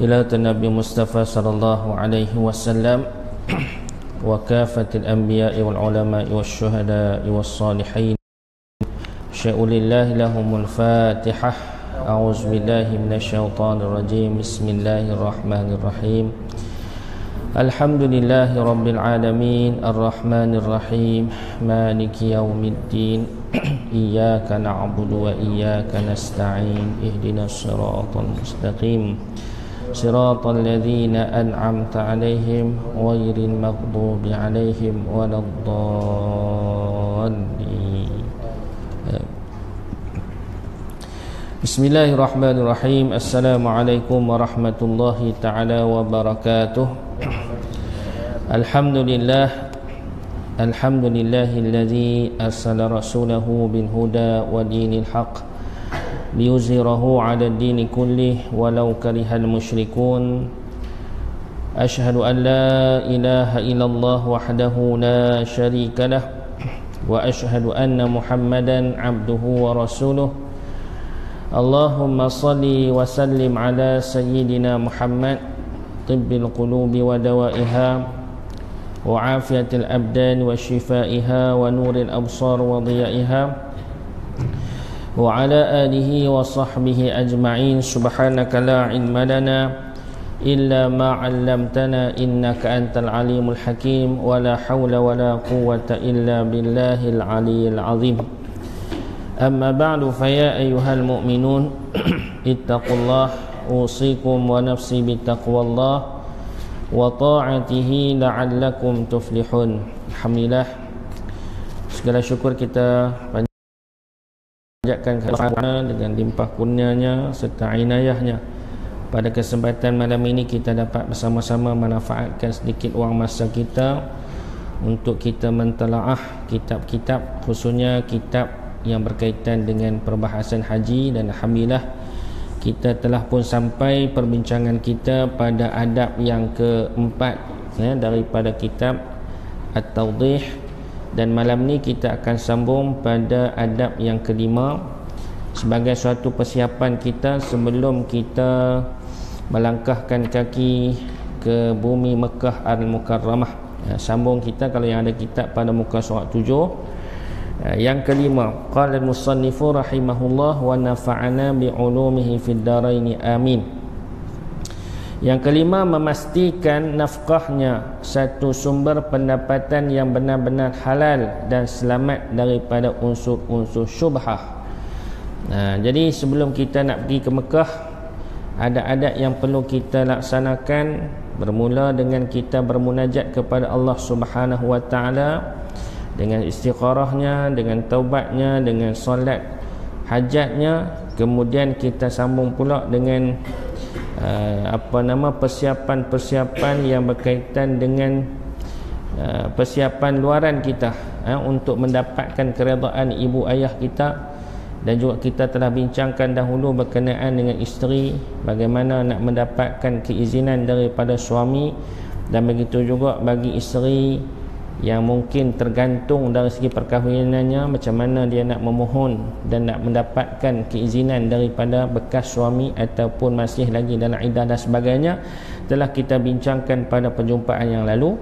إلى النبي مصطفى صلى الله عليه وسلم وكافة الأنبياء والعلماء والشهداء والصالحين شاء لله لهم الفاتحة. أعوذ بالله من الشيطان الرجيم. بسم الله الرحمن الرحيم. الحمد لله رب العالمين الرحمن الرحيم مالك يوم الدين إياك نعبد وإياك نستعين اهدنا الصراط المستقيم صراط الذين أنعمت عليهم غير المغضوب عليهم ولا الضالين. Bismillahirrahmanirrahim. Assalamualaikum warahmatullahi ta'ala wabarakatuh. Alhamdulillahilladzi arsala rasulahu bil huda wa dinil haq liyuzhirahu 'ala ad-dini kullih walau karihal musyrikun. Asyhadu an la ilaha illallah wahdahu la syarika lah wa asyhadu anna Muhammadan 'abduhu wa rasuluh. Allahumma salli wa sallim ala sayyidina Muhammad tibbil qulubi wa dawaiha wa afiyatil abdan wa shifaiha wa nuril absar wa dhiyaiha wa ala alihi wa sahbihi ajma'in. Subhanaka la ilma lana illa ma 'allamtana innaka antal alimul hakim wa la hawla wa la quwwata illa billahil aliyyil azim. Amma ba'du faya ayyuhal mu'minun ittaqullah usikum wa nafsi bittaqwallah wa ta'atihi la'allakum tuflihun. Alhamdulillah, segala syukur kita panjatkan kepada Allah dengan limpah kurnianya serta inayahnya. Pada kesempatan malam ini kita dapat bersama-sama manfaatkan sedikit wang masa kita untuk kita mentelaah kitab-kitab, khususnya kitab yang berkaitan dengan perbahasan haji. Dan alhamdulillah kita telah pun sampai perbincangan kita pada adab yang keempat daripada kitab At-Tawdih, dan malam ni kita akan sambung pada adab yang kelima sebagai suatu persiapan kita sebelum kita melangkahkan kaki ke bumi Mekah Al-Mukarramah. Sambung kita kalau yang ada kitab pada muka surat 7. Yang kelima, qala al-musannifu rahimahullah wa nafa'ana bi'ulumihi fid daraini amin. Yang kelima, memastikan nafkahnya satu sumber pendapatan yang benar-benar halal dan selamat daripada unsur-unsur syubhah. Jadi sebelum kita nak pergi ke Mekah, ada adab yang perlu kita laksanakan, bermula dengan kita bermunajat kepada Allah Subhanahu wa taala dengan istikharahnya, dengan taubatnya, dengan solat hajatnya. Kemudian kita sambung pula dengan persiapan-persiapan yang berkaitan dengan persiapan luaran kita untuk mendapatkan keredaan ibu ayah kita. Dan juga kita telah bincangkan dahulu berkenaan dengan isteri, bagaimana nak mendapatkan keizinan daripada suami, dan begitu juga bagi isteri yang mungkin tergantung dari segi perkahwinannya, macam mana dia nak memohon dan nak mendapatkan keizinan daripada bekas suami ataupun masih lagi dalam iddah dan sebagainya, telah kita bincangkan pada perjumpaan yang lalu.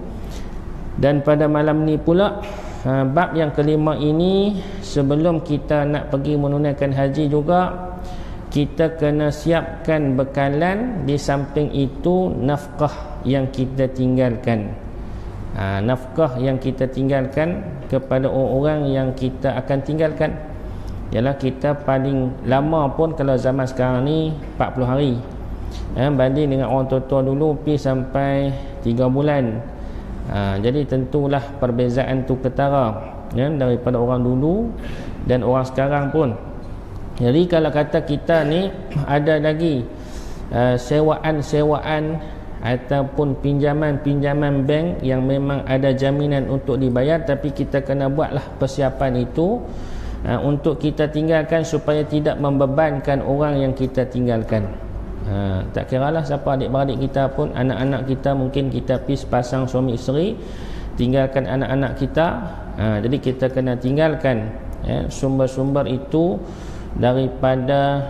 Dan pada malam ni pula, bab yang kelima ini, sebelum kita nak pergi menunaikan haji juga, kita kena siapkan bekalan. Di samping itu, nafkah yang kita tinggalkan, nafkah yang kita tinggalkan kepada orang-orang yang kita akan tinggalkan. Ialah kita paling lama pun kalau zaman sekarang ni 40 hari, banding dengan orang tua-tua dulu pergi sampai 3 bulan. Jadi tentulah perbezaan tu ketara daripada orang dulu dan orang sekarang pun. Jadi kalau kata kita ni ada lagi sewaan-sewaan ataupun pinjaman-pinjaman bank yang memang ada jaminan untuk dibayar, tapi kita kena buatlah persiapan itu untuk kita tinggalkan supaya tidak membebankan orang yang kita tinggalkan. Tak kiralah siapa adik-beradik kita pun, anak-anak kita, mungkin kita pergi sepasang suami isteri, tinggalkan anak-anak kita. Jadi kita kena tinggalkan sumber-sumber itu daripada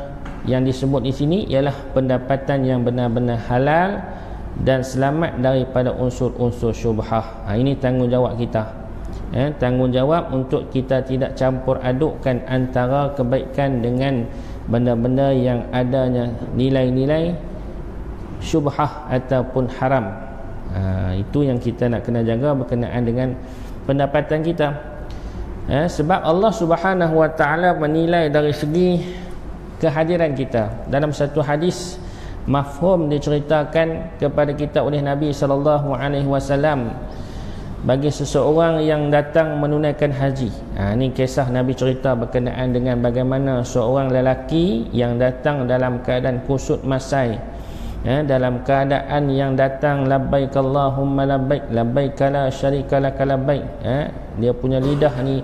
Yang disebut di sini ialah pendapatan yang benar-benar halal dan selamat daripada unsur-unsur syubhah. Ini tanggungjawab kita. Tanggungjawab untuk kita tidak campur adukkan antara kebaikan dengan benda-benda yang adanya nilai-nilai syubhah ataupun haram. Itu yang kita nak kena jaga berkenaan dengan pendapatan kita. Sebab Allah Subhanahu Wa Taala menilai dari segi kehadiran kita. Dalam satu hadis mafhum diceritakan kepada kita oleh Nabi sallallahu alaihi wasallam bagi seseorang yang datang menunaikan haji. Ini kisah Nabi cerita berkenaan dengan bagaimana seorang lelaki yang datang dalam keadaan kusut masai, dalam keadaan yang datang labbaik Allahumma labbaik labbaik la syarika lak labbaik. Dia punya lidah ni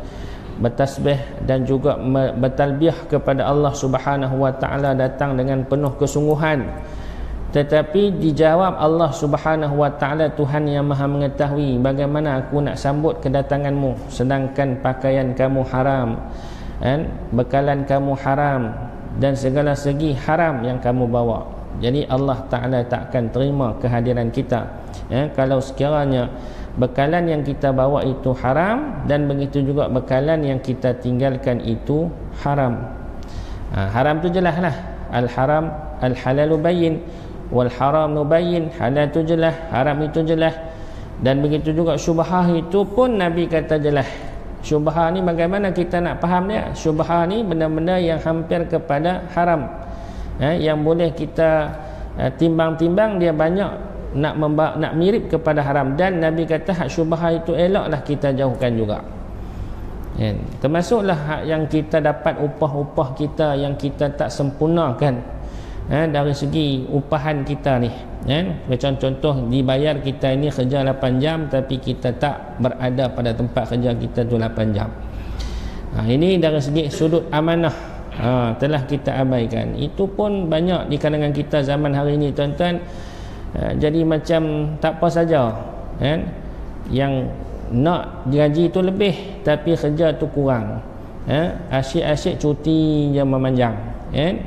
bertasbih dan juga bertalbiyah kepada Allah Subhanahu Wa Taala, datang dengan penuh kesungguhan. Tetapi dijawab Allah Subhanahu Wa Taala, Tuhan yang Maha mengetahui, bagaimana aku nak sambut kedatanganmu sedangkan pakaian kamu haram, bekalan kamu haram, dan segala segi haram yang kamu bawa. Jadi Allah Ta'ala tak akan terima kehadiran kita kalau sekiranya bekalan yang kita bawa itu haram, dan begitu juga bekalan yang kita tinggalkan itu haram. Haram tu jelas lah, al-haram al-halalu bayyin wal haram nubayyin. Halal tu jelas, haram itu jelas. Dan begitu juga syubhah itu pun Nabi kata jelas. Syubhah ni bagaimana kita nak faham dia? Syubhah ni benda-benda yang hampir kepada haram, yang boleh kita timbang-timbang dia banyak nak mirip kepada haram. Dan Nabi kata hak syubhah itu eloklah kita jauhkan juga. Termasuklah hak yang kita dapat upah-upah kita yang kita tak sempurnakan dari segi upahan kita ni. Contoh dibayar kita ini kerja 8 jam tapi kita tak berada pada tempat kerja kita tu 8 jam. Ini dari segi sudut amanah telah kita abaikan. Itu pun banyak di kalangan kita zaman hari ini, tuan-tuan. Jadi macam tak apa saja, yang nak gaji tu lebih tapi kerja tu kurang. Asyik-asyik cuti je memanjang.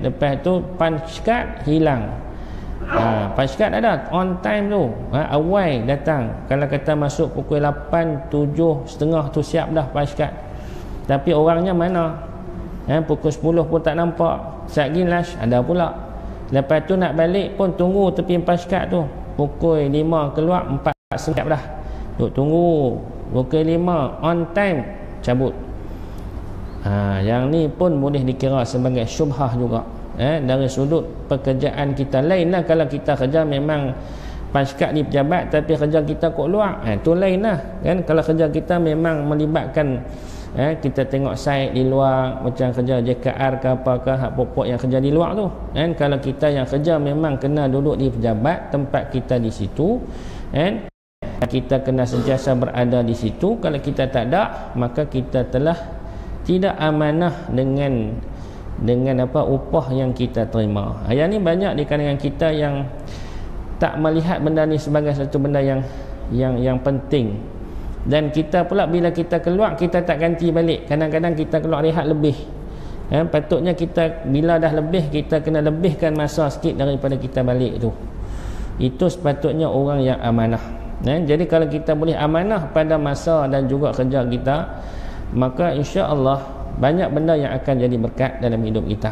Lepas tu punch-card hilang. Punch-card ada on time tu, awal datang. Kalau kata masuk pukul 8, 7.30 tu siap dah punch-card. Tapi orangnya mana? Pukul 10 pun tak nampak. Satgi lunch ada pula. Lepas tu nak balik pun tunggu tepi punch-card tu. Pukul 5 keluar, 4 siap dah. Duk tunggu. Pukul 5 on time cabut. Yang ni pun boleh dikira sebagai syubhah juga. Dari sudut pekerjaan kita. Lain lah kalau kita kerja memang punch-card di pejabat tapi kerja kita kok luar, tu lain lah kan. Kalau kerja kita memang melibatkan kita tengok site di luar, macam kerja JKR ke apakah, hak pokok yang kerja di luar tu kan. Kalau kita yang kerja memang kena duduk di pejabat, tempat kita di situ kan, kita kena sentiasa berada di situ. Kalau kita tak ada, maka kita telah tidak amanah dengan upah yang kita terima. Yang ni banyak di kalangan kita yang tak melihat benda ni sebagai satu benda yang penting. Dan kita pula bila kita keluar, kita tak ganti balik. Kadang-kadang kita keluar rehat lebih. Patutnya kita bila dah lebih, kita kena lebihkan masa sikit daripada kita balik tu. Itu sepatutnya orang yang amanah. Jadi kalau kita boleh amanah pada masa dan juga kerja kita, maka insya-Allah banyak benda yang akan jadi berkat dalam hidup kita.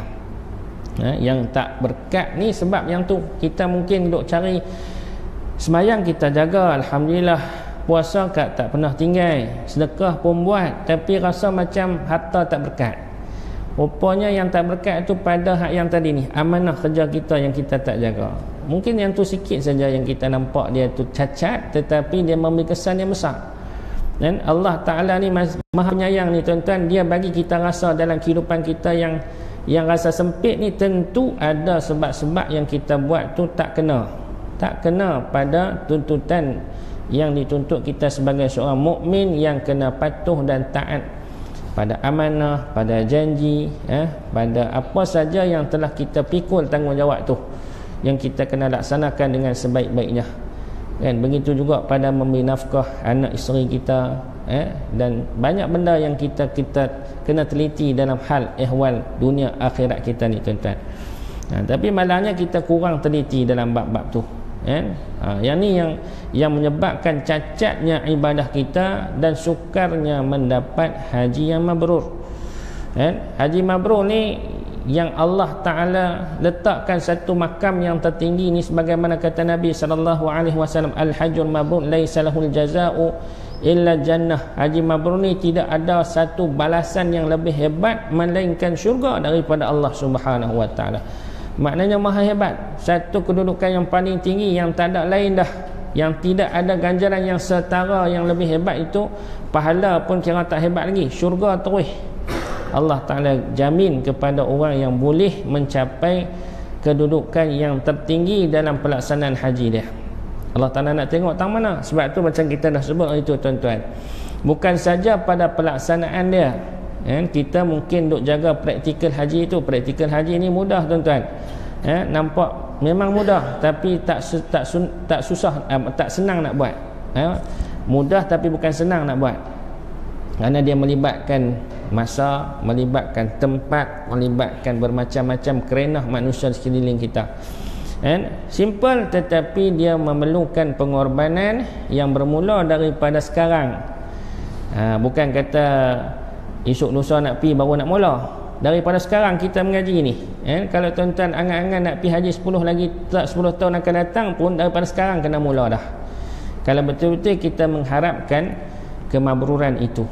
Yang tak berkat ni sebab yang tu kita mungkin duk cari semayang kita jaga, alhamdulillah, puasa tak pernah tinggal, sedekah pun buat, tapi rasa macam harta tak berkat. Rupanya yang tak berkat tu pada hak yang tadi ni, amanah kerja kita yang kita tak jaga. Mungkin yang tu sikit saja yang kita nampak dia tu cacat, tetapi dia memberi kesan yang besar. Dan Allah Ta'ala ni maha penyayang ni, tuan-tuan. Dia bagi kita rasa dalam kehidupan kita yang rasa sempit ni, tentu ada sebab-sebab yang kita buat tu tak kena pada tuntutan yang dituntut kita sebagai seorang mukmin yang kena patuh dan taat pada amanah, pada janji, pada apa saja yang telah kita pikul tanggungjawab tu, yang kita kena laksanakan dengan sebaik-baiknya. Kan, begitu juga pada memberi nafkah anak isteri kita, dan banyak benda yang kita kena teliti dalam hal ehwal dunia akhirat kita ni, tuan-tuan. Tapi malangnya kita kurang teliti dalam bab-bab tu, kan? Yang ni yang menyebabkan cacatnya ibadah kita dan sukarnya mendapat haji yang mabrur, kan? Haji mabrur ni yang Allah Ta'ala letakkan satu makam yang tertinggi ni, sebagaimana kata Nabi SAW, al-hajjul mabrur laisa lahul jaza'u illa jannah. Haji mabrur ni tidak ada satu balasan yang lebih hebat melainkan syurga daripada Allah Subhanahu Wa Ta'ala. Maknanya maha hebat, satu kedudukan yang paling tinggi yang tak ada lain dah, yang tidak ada ganjaran yang setara yang lebih hebat itu. Pahala pun kira tak hebat lagi, syurga terus. Allah Ta'ala jamin kepada orang yang boleh mencapai kedudukan yang tertinggi dalam pelaksanaan haji dia. Allah Ta'ala nak tengok tang mana. Sebab tu macam kita dah sebut itu tuan-tuan, bukan saja pada pelaksanaan dia, kan? Kita mungkin duk jaga praktikal haji itu. Praktikal haji ni mudah tuan-tuan, nampak memang mudah, tapi tak susah, tak senang nak buat. Mudah tapi bukan senang nak buat, kerana dia melibatkan masa, melibatkan tempat, melibatkan bermacam-macam kerenah manusia di sekeliling kita. Simple, tetapi dia memerlukan pengorbanan yang bermula daripada sekarang. Bukan kata esok lusa nak pi baru nak mula. Daripada sekarang kita mengaji ni, kalau tuan-tuan angan-angan nak pi haji 10 lagi, tak 10 tahun akan datang pun, daripada sekarang kena mula dah, kalau betul-betul kita mengharapkan kemabruran itu.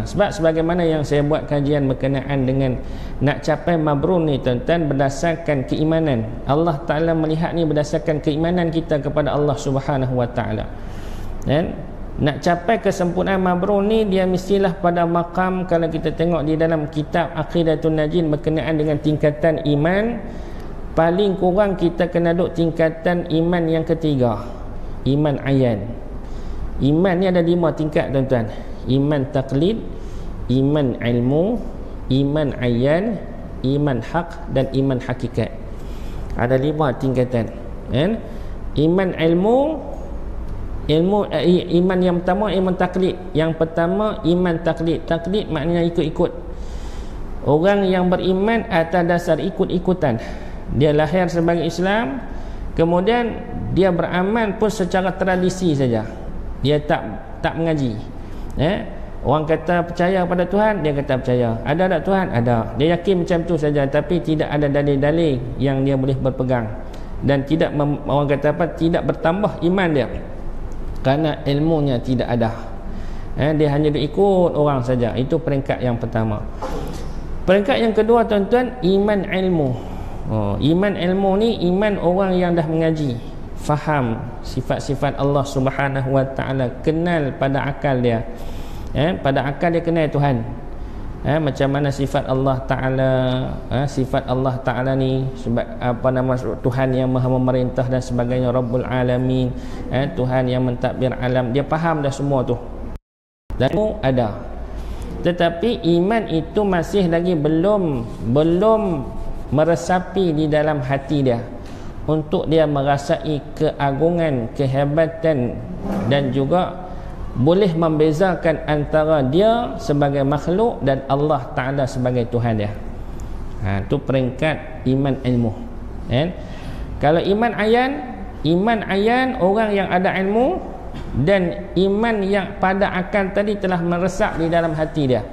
Sebab sebagaimana yang saya buat kajian berkenaan dengan nak capai mabrur ni tuan-tuan, berdasarkan keimanan. Allah Ta'ala melihat ni berdasarkan keimanan kita kepada Allah Subhanahu Wa Ta'ala. Nak capai kesempurnaan mabrur ni, dia mestilah pada makam, kalau kita tengok di dalam kitab Aqidatun Najin berkenaan dengan tingkatan iman, paling kurang kita kena duduk tingkatan iman yang ketiga, iman ayan. Iman ni ada 5 tingkat tuan-tuan: iman taklid, iman ilmu, iman ayan, iman hak, dan iman hakikat. Ada 5 tingkatan, kan? Iman ilmu, iman yang pertama iman taklid. Yang pertama iman taklid. Taklid maknanya ikut-ikut. Orang yang beriman atas dasar ikut-ikutan. Dia lahir sebagai Islam, kemudian dia beramal pun secara tradisi saja, dia tak mengaji. Orang kata percaya pada Tuhan, dia kata percaya. Ada tak Tuhan? Ada. Dia yakin macam tu saja, tapi tidak ada dalil-dalil yang dia boleh berpegang, dan tidak orang kata apa, tidak bertambah iman dia, kerana ilmunya tidak ada. Dia hanya ikut orang saja. Itu peringkat yang pertama. Peringkat yang kedua tuan-tuan, iman ilmu. Iman ilmu ni iman orang yang dah mengaji, faham sifat-sifat Allah Subhanahu Wa Ta'ala, kenal pada akal dia. Pada akal dia kenal Tuhan. Macam mana sifat Allah Ta'ala, sifat Allah Ta'ala ni, sebab apa nama Tuhan yang maha memerintah dan sebagainya, Rabbul Alamin, Tuhan yang mentadbir alam. Dia faham dah semua tu, dan itu ada. Tetapi iman itu masih lagi belum meresapi di dalam hati dia, untuk dia merasai keagungan, kehebatan, dan juga boleh membezakan antara dia sebagai makhluk dan Allah Ta'ala sebagai Tuhan dia. Itu peringkat iman ilmu. Kalau iman ayan orang yang ada ilmu, dan iman yang pada akal tadi telah meresap di dalam hati dia,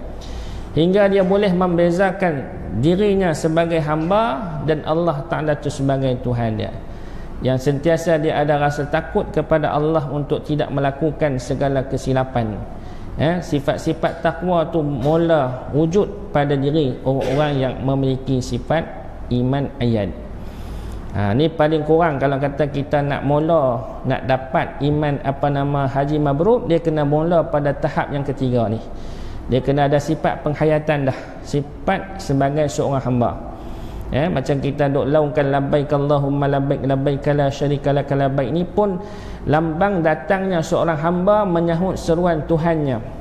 hingga dia boleh membezakan dirinya sebagai hamba dan Allah Ta'ala itu sebagai Tuhan dia, yang sentiasa dia ada rasa takut kepada Allah untuk tidak melakukan segala kesilapan. Sifat-sifat takwa tu mula wujud pada diri orang-orang yang memiliki sifat iman ayan. Ni paling kurang kalau kata kita nak mula, nak dapat iman haji mabrur, dia kena mula pada tahap yang ketiga ni. Dia kena ada sifat penghayatan dah, sifat sebagai seorang hamba. Macam kita duk laungkan labbaik Allahumma labbaik labbaik la syarika lak labbaik, ni pun lambang datangnya seorang hamba menyahut seruan Tuhannya.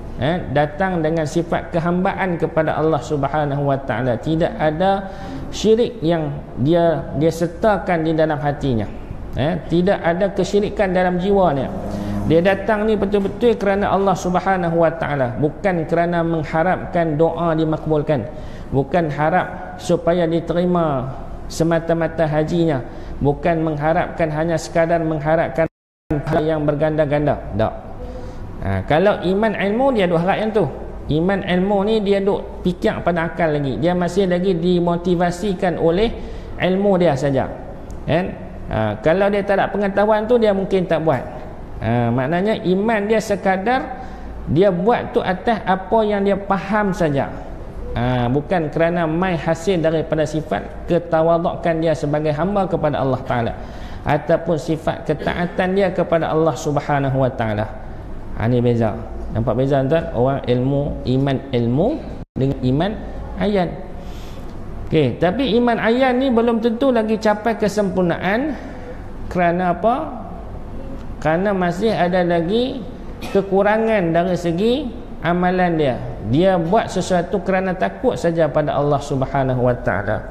Datang dengan sifat kehambaan kepada Allah Subhanahu Wa Ta'ala. Tidak ada syirik yang dia sertakan di dalam hatinya. Tidak ada kesyirikan dalam jiwanya. Dia datang ni betul-betul kerana Allah Subhanahu Wa Ta'ala, bukan kerana mengharapkan doa dimakbulkan, bukan harap supaya diterima semata-mata hajinya, bukan mengharapkan hanya sekadar mengharapkan pahala yang berganda-ganda. Tak. Kalau iman ilmu dia duk harap yang tu. Iman ilmu ni dia duk fikir pada akal lagi, dia masih lagi dimotivasikan oleh ilmu dia saja, kan? Kalau dia tak ada pengetahuan tu, dia mungkin tak buat. Maknanya iman dia sekadar dia buat tu atas apa yang dia faham saja, bukan kerana mai hasil daripada sifat ketawadukan dia sebagai hamba kepada Allah Ta'ala, ataupun sifat ketaatan dia kepada Allah Subhanahu Wa Ta'ala. Ini beza. Nampak beza tuan? Orang ilmu, iman ilmu dengan iman ayan. Okey, tapi iman ayan ni belum tentu lagi capai kesempurnaan. Kerana apa? Kerana masih ada lagi kekurangan dari segi amalan dia. Dia buat sesuatu kerana takut saja pada Allah Subhanahu Wa Ta'ala,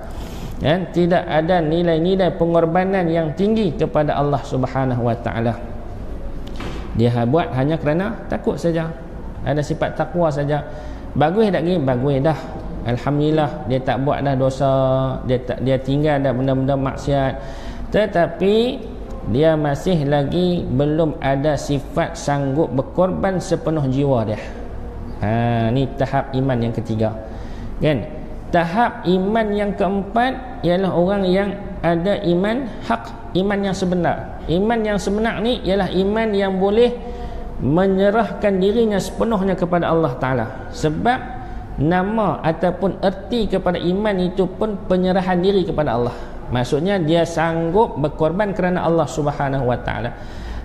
dan tidak ada nilai-nilai pengorbanan yang tinggi kepada Allah Subhanahu Wa Ta'ala. Dia buat hanya kerana takut saja, ada sifat takwa saja. Bagus tak lagi? Bagus dah, alhamdulillah. Dia tak buat dah dosa, dia tinggal dah benda-benda maksiat, tetapi dia masih lagi belum ada sifat sanggup berkorban sepenuh jiwa dia. Ni tahap iman yang ketiga, kan? Tahap iman yang keempat ialah orang yang ada iman hak, iman yang sebenar. Iman yang sebenar ni ialah iman yang boleh menyerahkan dirinya sepenuhnya kepada Allah Ta'ala. Sebab nama ataupun erti kepada iman itu pun penyerahan diri kepada Allah. Maksudnya dia sanggup berkorban kerana Allah Subhanahu Wa Ta'ala.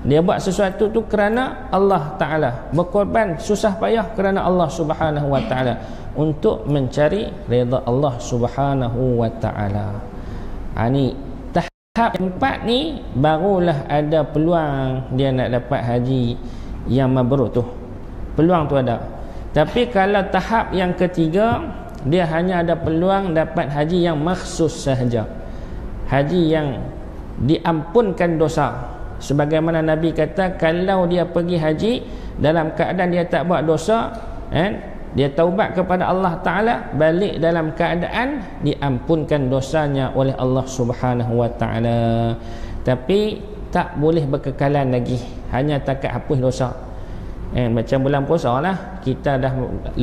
Dia buat sesuatu tu kerana Allah Ta'ala, berkorban susah payah kerana Allah Subhanahu Wa Ta'ala, untuk mencari redha Allah Subhanahu Wa Ta'ala. Ni tahap empat ni barulah ada peluang dia nak dapat haji yang mabrur tu. Peluang tu ada. Tapi kalau tahap yang ketiga, dia hanya ada peluang dapat haji yang makhsus sahaja, haji yang diampunkan dosa. Sebagaimana Nabi kata, kalau dia pergi haji dalam keadaan dia tak buat dosa, dia taubat kepada Allah Ta'ala, balik dalam keadaan diampunkan dosanya oleh Allah Subhanahu Wa Ta'ala. Tapi tak boleh berkekalan lagi, hanya takat hapus dosa. Macam bulan puasa lah, kita dah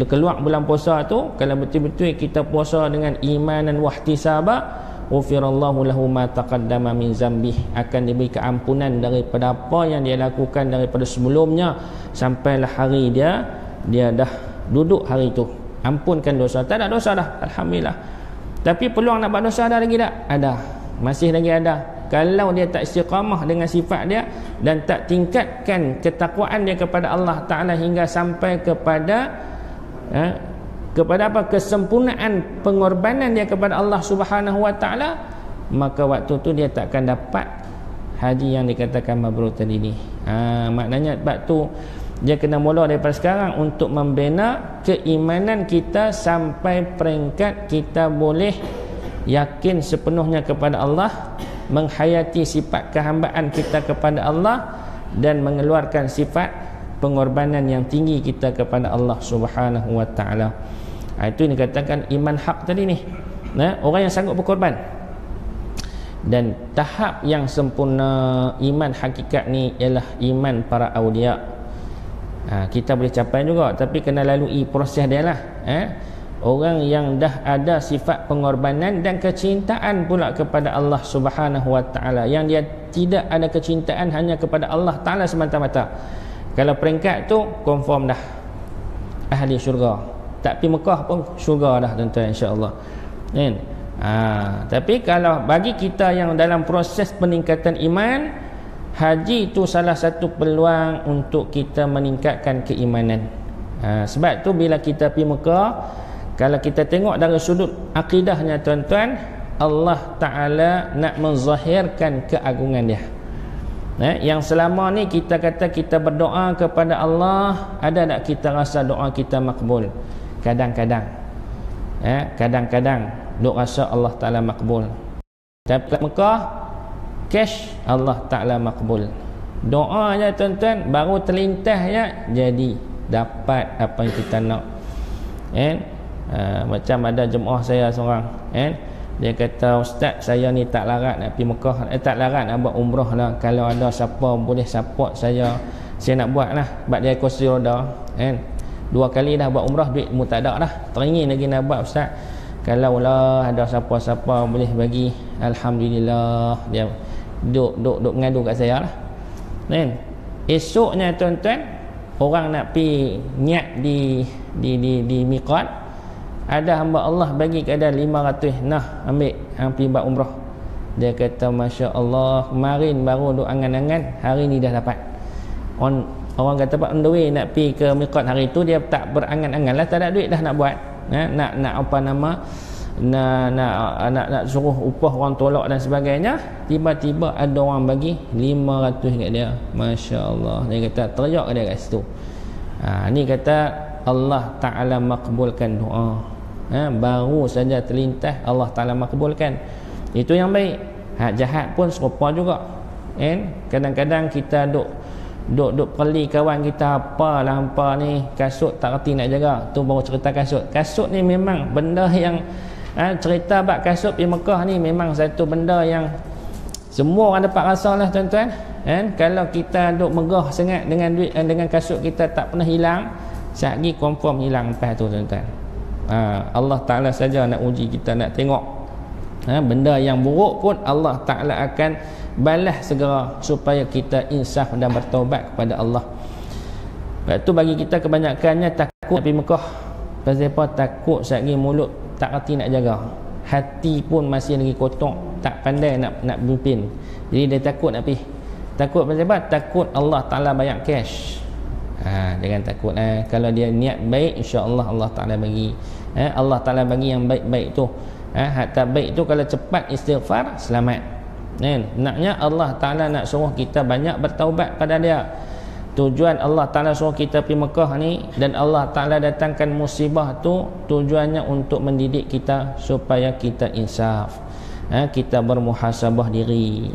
keluar bulan puasa tu, kalau betul-betul kita puasa dengan imanan wahtisaba, ghufirallahu lahu ma taqaddama min zambih, akan diberi keampunan daripada apa yang dia lakukan daripada sebelumnya, sampailah hari dia dah duduk hari itu, ampunkan dosa. Tak ada dosa dah, alhamdulillah. Tapi peluang nak buat dosa ada lagi tak? Ada, masih lagi ada. Kalau dia tak istiqamah dengan sifat dia dan tak tingkatkan ketakwaan dia kepada Allah Ta'ala hingga sampai kepada apa? Kesempurnaan pengorbanan dia kepada Allah Subhanahu Wa Ta'ala, maka waktu tu dia takkan dapat haji yang dikatakan mabrur tadi ni. Maknanya sebab tu dia kena mula daripada sekarang untuk membina keimanan kita sampai peringkat kita boleh yakin sepenuhnya kepada Allah, menghayati sifat kehambaan kita kepada Allah, dan mengeluarkan sifat pengorbanan yang tinggi kita kepada Allah Subhanahu Wa Ta'ala. Itu yang dikatakan iman hak tadi ni, orang yang sanggup berkorban. Dan tahap yang sempurna iman hakikat ni ialah iman para awliya. Kita boleh capai juga, tapi kena lalui proses dia lah. Orang yang dah ada sifat pengorbanan dan kecintaan pula kepada Allah Subhanahu Wa Ta'ala, yang dia tidak ada kecintaan hanya kepada Allah Ta'ala semata-mata. Kalau peringkat tu confirm dah ahli syurga, tak pergi Mekah pun syurga dah tuan-tuan, insya-Allah. Tapi kalau bagi kita yang dalam proses peningkatan iman, haji itu salah satu peluang untuk kita meningkatkan keimanan. Sebab tu bila kita pergi Mekah, kalau kita tengok dari sudut akidahnya tuan-tuan, Allah Ta'ala nak menzahirkan keagungan dia. Yang selama ni kita kata kita berdoa kepada Allah, ada tak kita rasa doa kita makbul? Kadang-kadang kadang-kadang duk rasa Allah Ta'ala makbul. Tapi Mekah, cash Allah Ta'ala makbul. Doa je tuan-tuan, baru terlintas je jadi dapat apa yang kita nak. Macam ada jemaah saya seorang, Dia kata, ustaz saya ni tak larat nak pergi Mekah, tak larat nak buat umrah lah. Kalau ada siapa boleh support saya nak buat lah. Sebab dia kursi roda kan. 2 kali dah buat umrah, duit mu tak ada dah, teringin lagi nak buat ustaz. Kalau lah ada siapa-siapa boleh bagi, alhamdulillah. Dia duk ngadu kat saya lah kan. Esoknya tuan-tuan, orang nak pergi niat di miqat, ada hamba Allah bagi keadaan 500 nah ambil pergi buat umrah. Dia kata Masya Allah, kemarin baru duk angan-angan, hari ni dah dapat. Orang kata on the way nak pergi ke miqat hari tu, dia tak berangan-angan lah, tak ada duit dah nak buat, nak apa nama, nak suruh upah orang tolak dan sebagainya. Tiba-tiba ada orang bagi 500 kat dia. Masya Allah. Dia kata teriak dia kat situ. Ni kata Allah Ta'ala makbulkan doa. Baru saja terlintas Allah Ta'ala makbulkan. Itu yang baik. Hak jahat pun serupa juga kan. Kadang-kadang kita duk perli kawan kita, apalah hampa ni kasut tak reti nak jaga. Tu baru cerita kasut. Kasut ni memang benda yang cerita bab kasut di Mekah ni memang satu benda yang semua orang dapat rasa lah tuan-tuan kan. Kalau kita duk megah sangat dengan duit, dengan kasut kita tak pernah hilang, sehari confirm hilang lepas tu tuan-tuan. Allah Ta'ala saja nak uji kita, nak tengok benda yang buruk pun Allah Ta'ala akan balas segera supaya kita insaf dan bertaubat kepada Allah. Sebab tu bagi kita kebanyakannya takut pergi Mekah. Pasal apa? Takut sehari mulut tak reti nak jaga, hati pun masih lagi kotor, tak pandai nak pimpin. Jadi dia takut nak pergi. Takut pasal apa? Takut Allah Ta'ala bayar cash. Jangan takut. Kalau dia niat baik, insya-Allah Allah Ta'ala bagi. Allah Ta'ala bagi yang baik-baik tu. Hatta baik tu kalau cepat istighfar, selamat. Naknya Allah Ta'ala nak suruh kita banyak bertaubat pada dia. Tujuan Allah Ta'ala suruh kita pergi Mekah ni, dan Allah Ta'ala datangkan musibah tu, tujuannya untuk mendidik kita supaya kita insaf, kita bermuhasabah diri,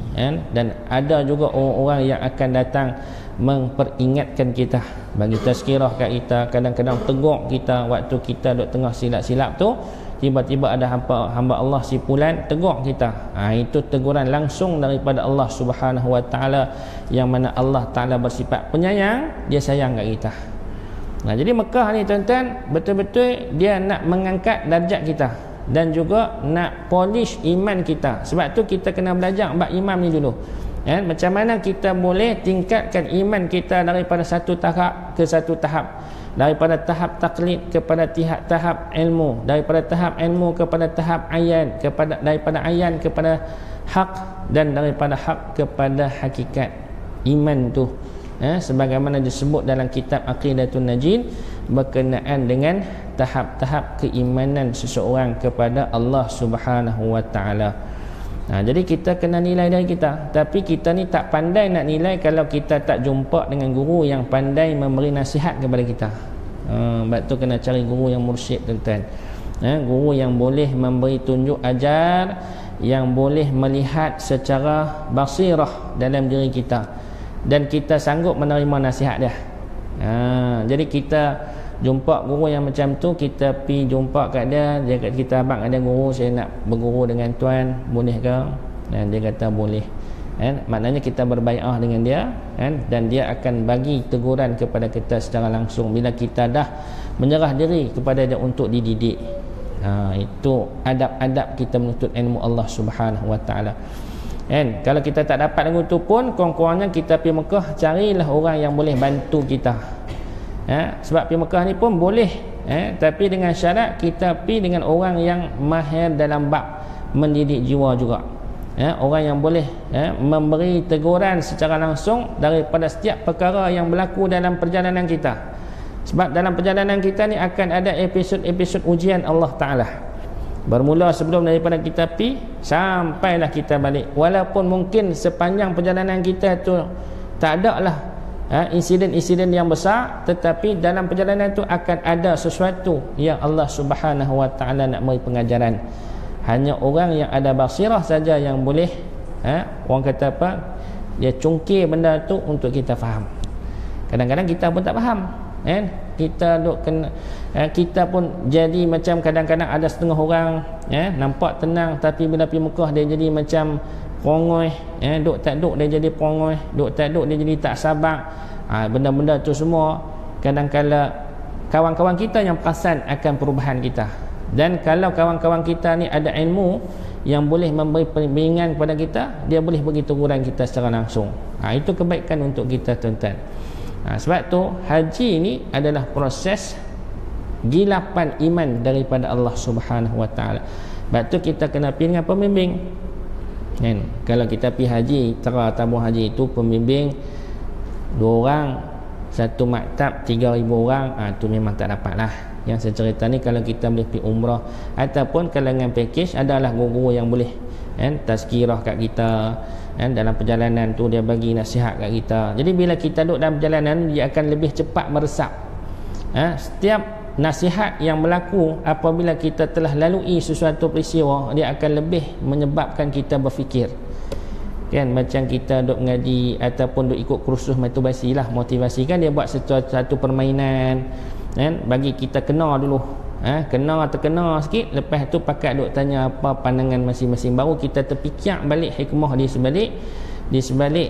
dan ada juga orang-orang yang akan datang memperingatkan kita, bagi tazkirah kat kita, kadang-kadang tegur kita waktu kita duk tengah silap-silap tu. Tiba-tiba ada hamba Allah si Fulan tegur kita. Itu teguran langsung daripada Allah Subhanahu Wa Taala, yang mana Allah Taala bersifat penyayang, dia sayang kat kita. Jadi Mekah ni tuan-tuan, betul-betul dia nak mengangkat darjat kita dan juga nak polish iman kita. Sebab tu kita kena belajar bab iman ni dulu. Macam mana kita boleh tingkatkan iman kita daripada satu tahap ke satu tahap, daripada tahap taklid kepada tahap ilmu, daripada tahap ilmu kepada tahap ayan, daripada ayan kepada hak, dan daripada hak kepada hakikat. Iman tu sebagaimana disebut dalam kitab Aqidatun Najin, berkenaan dengan tahap-tahap keimanan seseorang kepada Allah Subhanahu Wa Taala. Jadi kita kena nilai dari kita. Tapi kita ni tak pandai nak nilai kalau kita tak jumpa dengan guru yang pandai memberi nasihat kepada kita. Sebab tu kena cari guru yang mursyid tuan-tuan. Guru yang boleh memberi tunjuk ajar, yang boleh melihat secara basirah dalam diri kita, dan kita sanggup menerima nasihat dia. Jadi kita jumpa guru yang macam tu, kita pergi jumpa kat dia, dia kata kita, abang ada guru, saya nak berguru dengan tuan, boleh ke? Dan dia kata boleh. Maknanya kita berbai'ah dengan dia, dan dia akan bagi teguran kepada kita secara langsung bila kita dah menyerah diri kepada dia untuk dididik. Itu adab-adab kita menuntut ilmu Allah Subhanahu Wa Taala. Kalau kita tak dapat ilmu tu pun, kurang-kurangnya kita pergi Mekah, carilah orang yang boleh bantu kita. Sebab pergi Mekah ni pun boleh, tapi dengan syarat kita pergi dengan orang yang mahir dalam bab mendidik jiwa juga. Orang yang boleh memberi teguran secara langsung daripada setiap perkara yang berlaku dalam perjalanan kita. Sebab dalam perjalanan kita ni akan ada episod-episod ujian Allah Ta'ala, bermula sebelum daripada kita pergi sampailah kita balik. Walaupun mungkin sepanjang perjalanan kita tu tak ada lah insiden-insiden yang besar, tetapi dalam perjalanan itu akan ada sesuatu yang Allah Subhanahu Wa Taala nak beri pengajaran. Hanya orang yang ada basirah saja yang boleh, orang kata apa, dia cungkir benda tu untuk kita faham. Kadang-kadang kita pun tak faham, kan? Kita duk kena, kita pun jadi macam kadang-kadang ada setengah orang nampak tenang, tapi bila pergi Mekah dia jadi macam perongoi, duk tak duk dia jadi perongoi, duk tak duk dia jadi tak sabar. Benda-benda tu semua kadang-kala kawan-kawan kita yang perasan akan perubahan kita. Dan kalau kawan-kawan kita ni ada ilmu yang boleh memberi bimbingan kepada kita, dia boleh bagi teguran kita secara langsung. Itu kebaikan untuk kita, tuan-tuan. Sebab tu haji ni adalah proses gilapan iman daripada Allah Subhanahu Wa Taala. Sebab tu kita kena pergi dengan pembimbing. Kan? Kalau kita pergi haji, tabung haji itu pembimbing 2 orang, satu maktab 3,000 orang, tu memang tak dapat lah. Yang saya cerita ni kalau kita boleh pergi umrah ataupun kalau dengan package, adalah guru-guru yang boleh tazkirah kat kita. Dalam perjalanan tu dia bagi nasihat kat kita. Jadi bila kita duduk dalam perjalanan, dia akan lebih cepat meresap. Setiap nasihat yang berlaku apabila kita telah lalui sesuatu peristiwa, dia akan lebih menyebabkan kita berfikir. Kan, macam kita duk ngaji ataupun duk ikut kursus motivasi lah. Motivasi kan dia buat satu permainan, bagi kita kena dulu. Kena terkena sikit, lepas tu pakat duk tanya apa pandangan masing-masing, baru kita terfikir balik hikmah di sebalik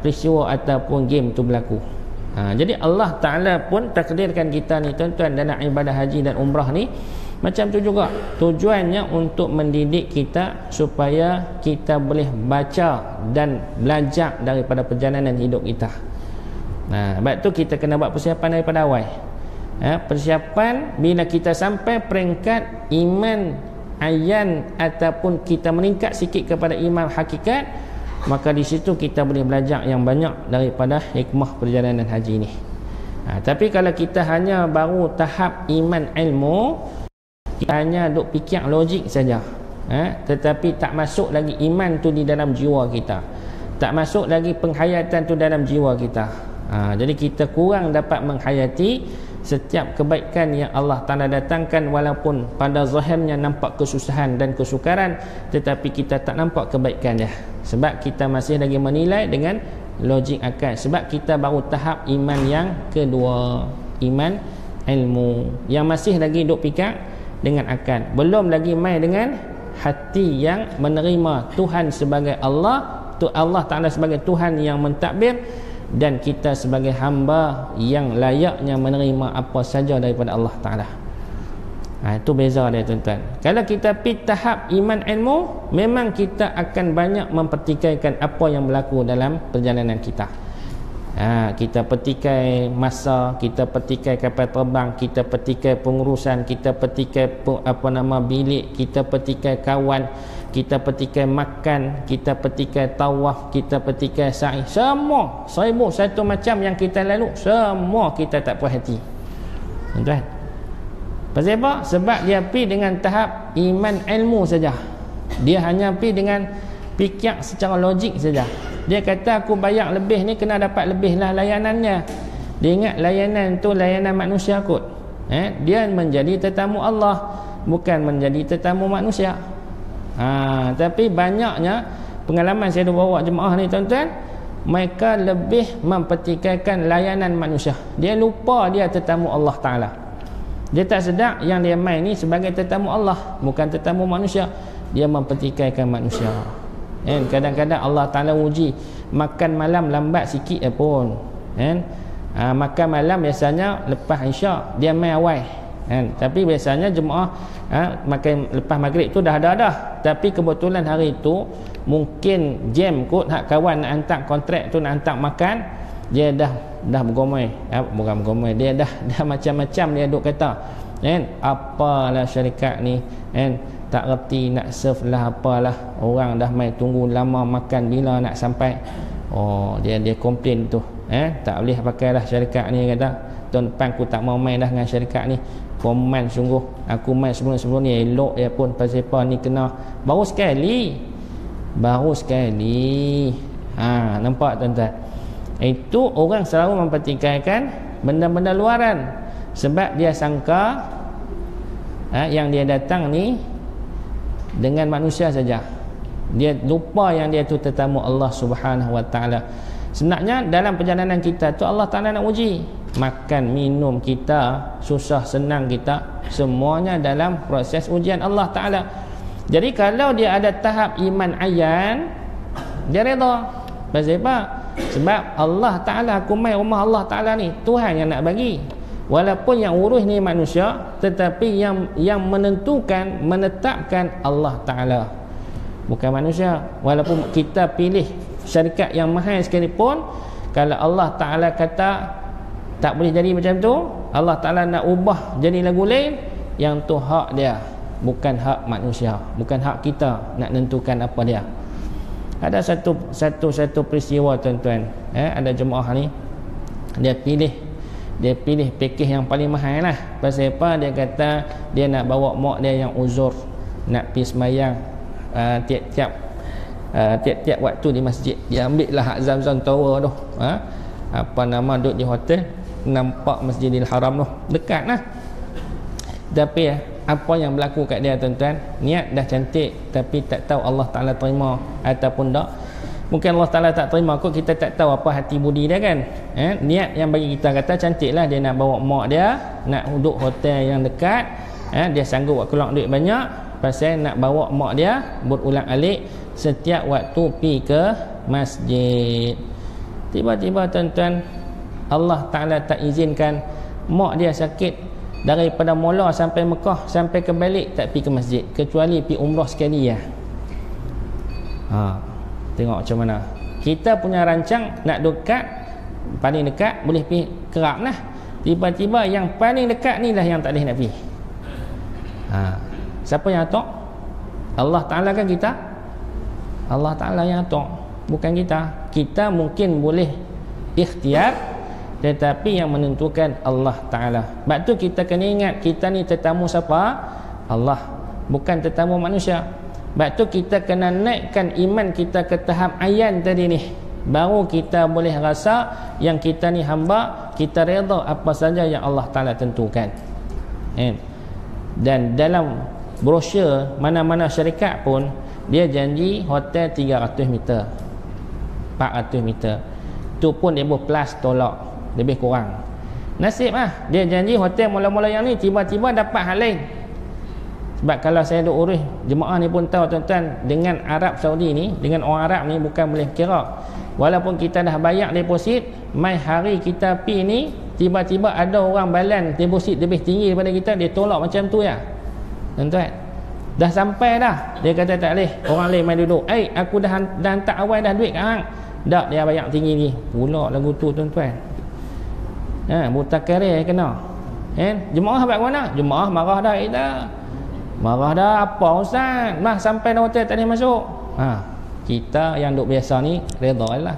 peristiwa ataupun game tu berlaku. Jadi Allah Ta'ala pun takdirkan kita ni, tuan-tuan, dalam ibadah haji dan umrah ni macam tu juga. Tujuannya untuk mendidik kita supaya kita boleh baca dan belajar daripada perjalanan hidup kita. Sebab tu kita kena buat persiapan daripada awal. Persiapan bila kita sampai peringkat iman ayan ataupun kita meningkat sikit kepada iman hakikat, maka di situ kita boleh belajar yang banyak daripada hikmah perjalanan haji ni. Tapi kalau kita hanya baru tahap iman ilmu, kita hanya duk fikir logik saja, tetapi tak masuk lagi iman tu di dalam jiwa kita, tak masuk lagi penghayatan tu dalam jiwa kita. Jadi kita kurang dapat menghayati setiap kebaikan yang Allah Ta'ala datangkan, walaupun pada zahirnya nampak kesusahan dan kesukaran, tetapi kita tak nampak kebaikan dia, sebab kita masih lagi menilai dengan logik akal. Sebab kita baru tahap iman yang kedua, iman ilmu, yang masih lagi duk fikir dengan akal, belum lagi main dengan hati yang menerima Tuhan sebagai Allah, Allah Ta'ala sebagai Tuhan yang mentadbir, dan kita sebagai hamba yang layaknya menerima apa saja daripada Allah Ta'ala. Itu beza dia, tuan-tuan. Kalau kita pergi tahap iman ilmu, memang kita akan banyak mempertikaikan apa yang berlaku dalam perjalanan kita. Kita petikai masa, kita petikai kapal terbang, kita petikai pengurusan, kita petikai bilik, kita petikai kawan, kita petikai makan, kita petikai tawaf, kita petikai sa'i. Semua 1001 macam yang kita lalu, semua kita tak puas hati, tuan-tuan. Pasal apa? Sebab dia pergi dengan tahap iman ilmu saja. Dia hanya pergi dengan fikir secara logik saja. Dia kata aku bayar lebih ni, kena dapat lebih lah layanannya. Dia ingat layanan tu layanan manusia kot. Dia menjadi tetamu Allah, bukan menjadi tetamu manusia. Tapi banyaknya pengalaman saya bawa jemaah ni, tuan-tuan, mereka lebih mempertikaikan layanan manusia. Dia lupa dia tetamu Allah Ta'ala. Dia tak sedar yang dia main ni sebagai tetamu Allah, bukan tetamu manusia. Dia mempertikaikan manusia. Kadang-kadang Allah Ta'ala uji makan malam lambat sikit pun. Makan malam biasanya lepas Isyak, dia main awal. Tapi biasanya jemaah makan lepas maghrib tu dah ada dah. Tapi kebetulan hari tu mungkin jam kot, hak kawan nak hantar kontrak tu, nak hantar makan, dia dah bergomai. Bukan bergomai, dia dah macam-macam dia duk kata. Apalah syarikat ni, tak reti nak serve lah apalah, orang dah main tunggu lama makan bila nak sampai. Dia komplain tu, tak boleh pakailah syarikat ni, kata tahun depan aku tak mau main dah dengan syarikat ni. Koman sungguh, aku main sebelum ni elok ya pun, pasal apa ni kena baru sekali. Nampak, tuan-tuan? Itu orang selalu mempertikaikan benda-benda luaran, sebab dia sangka yang dia datang ni dengan manusia saja. Dia lupa yang dia tu tetamu Allah Subhanahu Wa Ta'ala. Sebenarnya dalam perjalanan kita tu Allah Ta'ala nak uji. makan minum kita, susah senang kita, semuanya dalam proses ujian Allah Ta'ala. Jadi kalau dia ada tahap iman ayan, dia reda. Pasal apa? Sebab Allah Ta'ala, aku main rumah Allah Ta'ala ni, Tuhan yang nak bagi. Walaupun yang urus ni manusia, tetapi yang menentukan, menetapkan Allah Ta'ala, bukan manusia. Walaupun kita pilih syarikat yang mahal sekalipun, kalau Allah Ta'ala kata tak boleh jadi macam tu, Allah Ta'ala nak ubah jadi lagu lain, yang tu hak dia, bukan hak manusia, bukan hak kita nak nentukan apa dia. Ada satu peristiwa tuan-tuan, ada jemaah ni dia pilih pakej yang paling mahal lah. Pasal apa? Dia kata dia nak bawa mak dia yang uzur, nak pergi sembahyang tiap-tiap waktu di masjid. Dia ambil lah hak Zamzam Tower tu, apa nama, duduk di hotel, nampak Masjidil Haram tu, dekat lah. Tapi apa yang berlaku kat dia tuan-tuan, niat dah cantik, tapi tak tahu Allah Ta'ala terima ataupun tak. Mungkin Allah Ta'ala tak terima kot, kita tak tahu apa hati budi dia kan. Niat yang bagi kita kata cantik lah, dia nak bawa mak dia, nak duduk hotel yang dekat, dia sanggup keluar duit banyak, pasal nak bawa mak dia berulang-alik setiap waktu pergi ke masjid. Tiba-tiba tuan-tuan, Allah Ta'ala tak izinkan mak dia sakit, daripada mula sampai Mekah, sampai ke balik tak pergi ke masjid, kecuali pergi umrah sekali ya. Tengok macam mana kita punya rancang nak dekat, paling dekat boleh pergi kerap lah. Tiba-tiba yang paling dekat ni lah yang tak boleh nak pergi. Siapa yang atok? Allah Ta'ala kan kita? Allah Ta'ala yang atok, bukan kita. Kita mungkin boleh ikhtiar, tetapi yang menentukan Allah Ta'ala. Sebab tu kita kena ingat, kita ni tetamu siapa? Allah, bukan tetamu manusia. Sebab tu kita kena naikkan iman kita ke tahap ayan tadi ni, baru kita boleh rasa yang kita ni hamba, kita reda apa saja yang Allah Ta'ala tentukan. Dan dalam brosur mana-mana syarikat pun, dia janji hotel 300 meter, 400 meter, tu pun dia plus tolak, lebih kurang. Nasib lah, dia janji hotel mula-mula yang ni, tiba-tiba dapat hal lain. Sebab kalau saya duk urus jemaah ni pun tahu tuan-tuan, dengan Arab Saudi ni, dengan orang Arab ni bukan boleh kira. Walaupun kita dah bayar deposit, mai hari kita pi ni, tiba-tiba ada orang balan deposit lebih tinggi daripada kita, dia tolak macam tu ya tuan-tuan. Dah sampai dah, dia kata tak boleh, orang lain mai duduk. Aku dah hantar awal dah duit kat hang. Tak, dia bayar tinggi ni. Pula lagu tu tuan-tuan. Buta kere kena. Jemaah buat mana? Jemaah marah dah kita. Marah dah, apa ustaz? Sampai dah hotel tak boleh masuk. Kita yang duk biasa ni reda lah.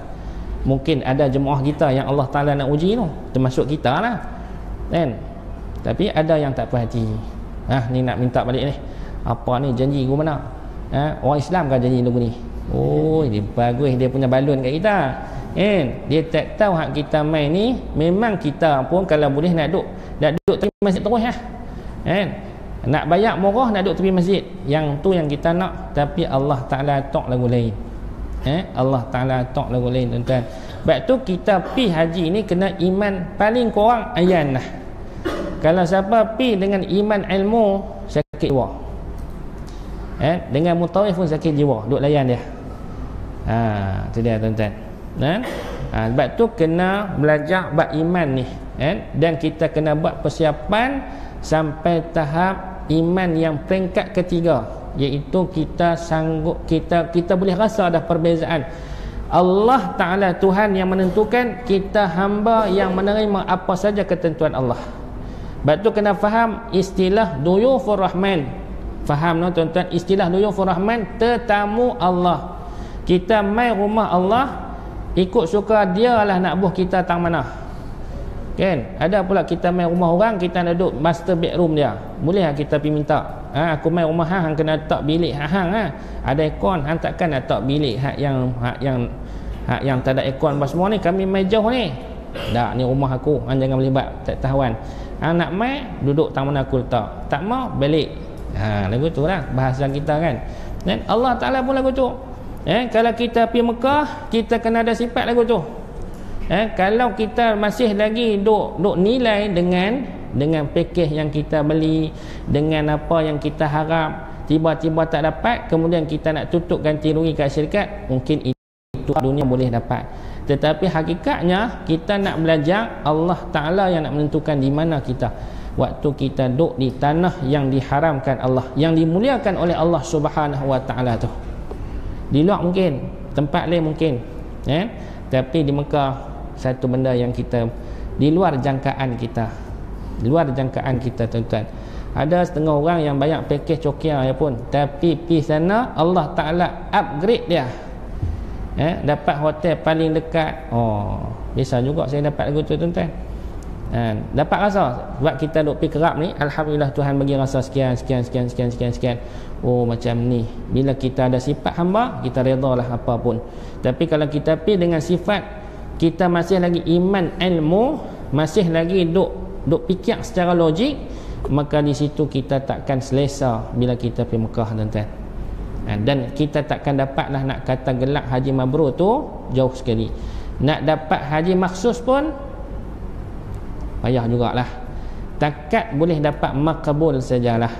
Mungkin ada jemaah kita yang Allah Ta'ala nak uji tu, termasuk kita lah kan. Tapi ada yang tak puas hati. Ni nak minta balik ni. Apa ni janji gua mana? Orang Islam kan janji lagu ni. Dia bagus, dia punya balun kat kita. Dia tak tahu hak kita main ni, memang kita pun kalau boleh nak duduk tepi masjid terus lah. Nak bayar murah, nak duduk tepi masjid. Yang tu yang kita nak, tapi Allah Ta'ala tok lagu lain. Allah Ta'ala tok lagu lain tuan-tuan. Sebab tu kita pi haji ni kena iman paling kurang ayan lah. Kalau siapa pi dengan iman ilmu, sakit jiwa. Dengan mutawif pun sakit jiwa, duk layan dia. Tu dia tuan-tuan. Sebab tu kena belajar buat iman ni, dan kita kena buat persiapan sampai tahap iman yang peringkat ketiga, iaitu kita sanggup, kita boleh rasa dah perbezaan. Allah Ta'ala Tuhan yang menentukan, kita hamba yang menerima apa saja ketentuan Allah. Sebab tu kena faham istilah duyufur rahman. Faham no tuan-tuan, istilah duyufur rahman, tetamu Allah. Kita mai rumah Allah, ikut suka dia lah nak buh kita tang mana kan. Ada pula kita mai rumah orang, kita nak duduk master bedroom dia, boleh lah kita pergi minta, aku mai rumah hang kena letak bilik hang ada aircon, hang takkan nak letak bilik hak yang tak ada aircon apa semua ni, kami mai jauh ni. Tak, ni rumah aku, hang jangan melibat, tak tahuan. Hang nak mai duduk tang mana aku letak, tak mau balik. Lagu tu lah bahasa kita kan. Dan Allah Ta'ala pun lagu tu. Kalau kita pergi Mekah, kita kena ada sifat lagu tu. Kalau kita masih lagi duk nilai dengan pakej yang kita beli, dengan apa yang kita harap, tiba-tiba tak dapat, kemudian kita nak tutup ganti rugi kat syarikat, mungkin itu dunia boleh dapat. Tetapi hakikatnya kita nak belajar, Allah Ta'ala yang nak menentukan di mana kita. Waktu kita duduk di tanah yang diharamkan Allah, yang dimuliakan oleh Allah Subhanahu Wa Ta'ala tu. Di luar mungkin, tempat lain mungkin, tapi di Mekah satu benda yang kita di luar jangkaan kita, di luar jangkaan kita, tuan-tuan. Ada setengah orang yang banyak pakej cokia ya pun, tapi pergi sana Allah Ta'ala upgrade dia, dapat hotel paling dekat. Biasa juga saya dapat lagu tu, tuan-tuan. Dapat rasa sebab kita duk pergi kerap ni, alhamdulillah Tuhan bagi rasa sekian. Macam ni. Bila kita ada sifat hamba, kita redalah apa pun. Tapi kalau kita pergi dengan sifat kita masih lagi iman ilmu, masih lagi duk fikir secara logik, maka di situ kita takkan selesa bila kita pergi Mekah, tuan-tuan. Dan kita takkan dapatlah nak kata gelak haji mabrur tu jauh sekali. Nak dapat haji maksus pun payah jugalah. Takat boleh dapat makbul sajalah.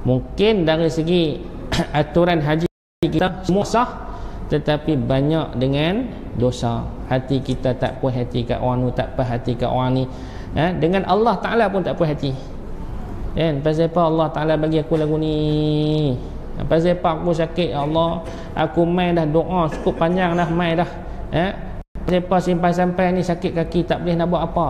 Mungkin dari segi aturan haji kita semua sah, tetapi banyak dengan dosa. Hati kita tak puas hati kat orang tu, tak puas hati kat orang ni. Dengan Allah Ta'ala pun tak puas hati. Pasal apa Allah Ta'ala bagi aku lagu ni? Pasal apa aku sakit, ya Allah? Aku main dah doa cukup panjang dah, main dah. Pasal apa sampai-sampai ni sakit kaki, tak boleh nak buat apa?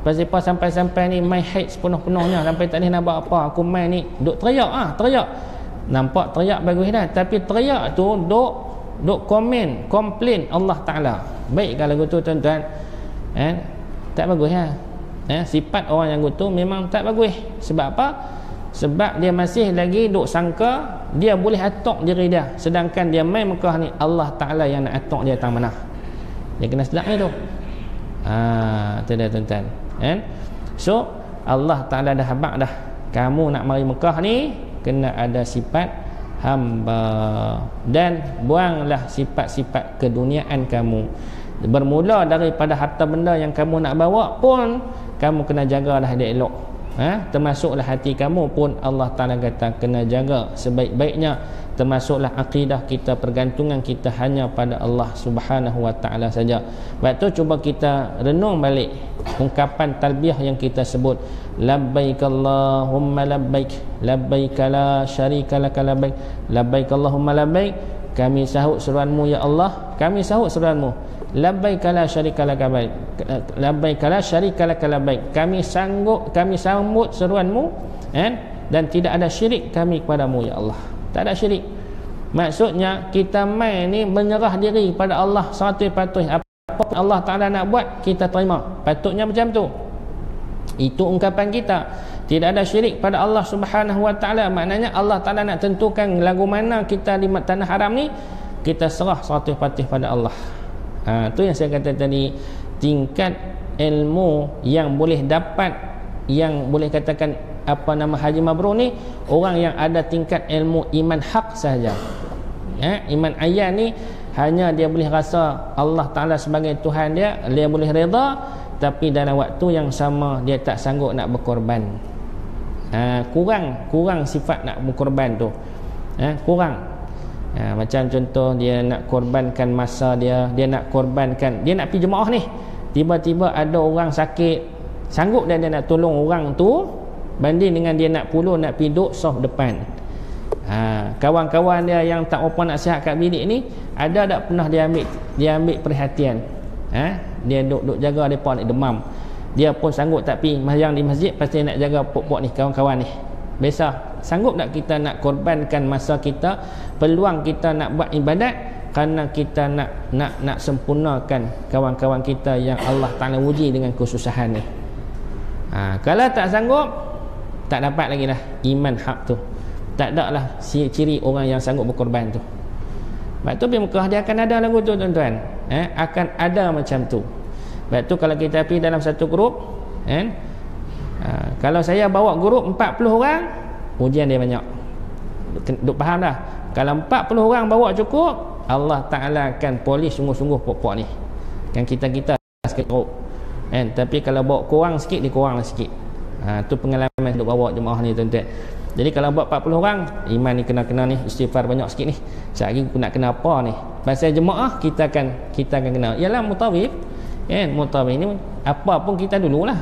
Pasal apa sampai-sampai ni main haid sepenuh-penuhnya sampai tak boleh nak buat apa? Aku main ni duk teriak, teriak. Nampak teriak bagus dah, tapi teriak tu duk komplain Allah Ta'ala. Baik kalau gitu, tuan-tuan, tak bagus sifat orang yang gitu memang tak bagus. Sebab apa? Sebab dia masih lagi duk sangka dia boleh atok diri dia, sedangkan dia main Mekah ni Allah Ta'ala yang nak atok dia tang mana. Dia kena sedap ni tu. Tu dah, tuan-tuan. So Allah Ta'ala dah habaq dah, kamu nak mari Mekah ni kena ada sifat hamba, dan buanglah sifat-sifat keduniaan kamu. Bermula daripada harta benda yang kamu nak bawa pun kamu kena jagalah dia elok. Termasuklah hati kamu pun Allah Ta'ala kata kena jaga sebaik-baiknya. Termasuklah akidah kita, pergantungan kita hanya pada Allah Subhanahu Wa Ta'ala saja. Sebab tu cuba kita renung balik ungkapan talbiyah yang kita sebut, labbaik Allahumma labbaik, labbaik la syarika laka labbaik, labbaik Allahumma labbaik. Kami sahut seruanmu ya Allah, kami sahut seruanmu. Labbaik la syarika laka labbaik, labbaik la syarika laka labbaik. Kami sambut seruanmu, dan tidak ada syirik kami kepadamu ya Allah. Tak ada syirik. Maksudnya kita main ni menyerah diri pada Allah 100%. Apa Allah Ta'ala nak buat kita terima. Patutnya macam tu. Itu ungkapan kita. Tidak ada syirik pada Allah Subhanahu Wa Ta'ala. Maknanya Allah Ta'ala nak tentukan lagu mana kita di tanah haram ni, kita serah 100% pada Allah. Tu yang saya kata tadi, tingkat ilmu yang boleh dapat, yang boleh katakan apa nama haji mabrur ni, orang yang ada tingkat ilmu iman hak sahaja. Iman ayat ni hanya dia boleh rasa Allah Ta'ala sebagai Tuhan dia boleh reda, tapi dalam waktu yang sama dia tak sanggup nak berkorban. Kurang sifat nak berkorban tu. Kurang. Macam contoh dia nak korbankan masa dia nak korbankan, dia nak pergi jemaah ni, tiba-tiba ada orang sakit, sanggup dia nak tolong orang tu banding dengan dia nak puluh nak pergi duduk soft depan. Kawan-kawan dia yang tak apa nak sihat kat bilik ni, ada tak pernah dia ambil perhatian? Dia duduk jaga mereka ni demam, dia pun sanggup tak pergi yang di masjid, pasti nak jaga pok-pok ni, kawan-kawan ni. Biasa sanggup tak kita nak korbankan masa kita, peluang kita nak buat ibadat, kerana kita nak sempurnakan kawan-kawan kita yang Allah Ta'ala uji dengan kesusahan ni. Kalau tak sanggup, tak dapat lagi lah iman hak tu. Tak ada lah ciri orang yang sanggup berkorban tu. Sebab tu pergi Mekah dia akan ada lagu tu, tuan-tuan. Akan ada macam tu. Sebab tu kalau kita pergi dalam satu grup, kalau saya bawa grup 40 orang, ujian dia banyak. Duk faham dah? Kalau 40 orang bawa cukup, Allah Ta'ala akan polis sungguh-sungguh pokok ni. Kan kita sikit teruk kan. Tapi kalau bawa kurang sikit, dia kuranglah sikit. Tu pengalaman duk bawa jemaah ni tuan-tuan. Jadi kalau buat 40 orang, iman ni kena ni, istighfar banyak sikit ni. Sehari aku nak kena apa ni? Pasal jemaah kita akan kena. Ialah mutawif kan, mutawif ni apa pun kita dululah.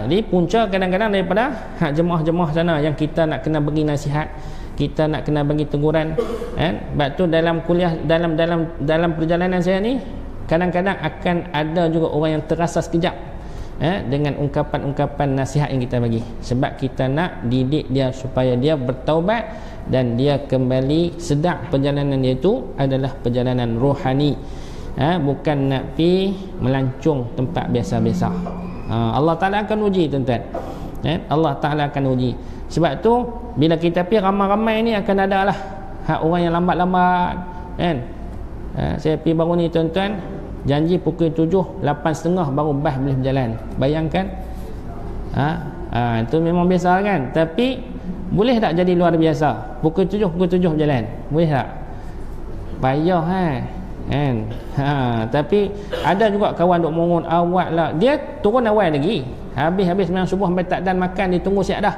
Jadi punca kadang-kadang daripada hak jemaah-jemaah sana yang kita nak kena bagi nasihat, kita nak kena bagi teguran kan. Sebab tu dalam kuliah, dalam perjalanan saya ni kadang-kadang akan ada juga orang yang terasa sekejap dengan ungkapan-ungkapan nasihat yang kita bagi, sebab kita nak didik dia supaya dia bertaubat dan dia kembali sedar perjalanan dia itu adalah perjalanan rohani, bukan nak pergi melancung tempat biasa-biasa. Allah Ta'ala akan uji tuan-tuan, Allah Ta'ala akan uji. Sebab tu bila kita pergi ramai-ramai ni akan ada lah hak orang yang lambat-lambat kan. Saya pergi baru ni tuan-tuan, janji pukul 7, 8.30 baru bas boleh berjalan. Bayangkan. Itu memang biasa kan. Tapi boleh tak jadi luar biasa? Pukul 7 berjalan. Boleh tak? Payah kan. Tapi ada juga kawan duk mongon awal lah. Dia turun awal lagi. Habis memang subuh sampai tak dan makan, dia tunggu siap dah.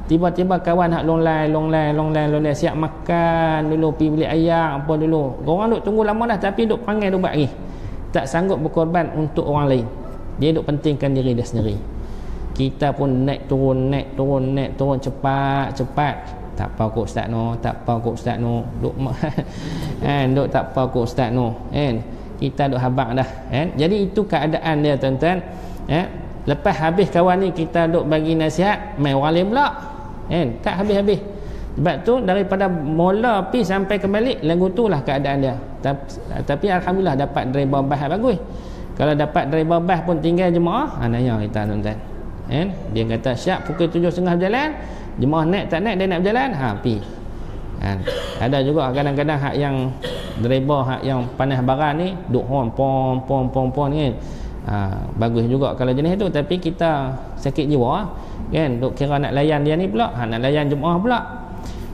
Tiba-tiba kawan hak long lai siap makan dulu, pergi beli ayam apa dulu. Orang duk tunggu lama dah, tapi duk panggil duk buat lagi. Tak sanggup berkorban untuk orang lain. Dia duk pentingkan diri dia sendiri. Kita pun naik turun cepat. Tak apa kok ustaz no, duk duk tak apa kok ustaz no kan. Kita duk habaq dah kan. Jadi itu keadaan dia tuan-tuan. Lepas habis kawan ni kita duk bagi nasihat, mai orang lain pula kan. Tak habis-habis. Sebab tu daripada mula pi sampai kembali lagu tu lah keadaan dia. Tapi alhamdulillah dapat driver bas bagus. Kalau dapat driver bas pun tinggal jemaah, nanya kita tuan-tuan. Dia kata siap pukul 7.30 berjalan, jemaah naik tak naik dia nak berjalan, pi. Ada juga kadang-kadang hak yang driver hak yang panas baran ni duk horn pom kan. Bagus juga kalau jenis tu, tapi kita sakit jiwa kan, duk kira nak layan dia ni pula, nak layan jemaah pula.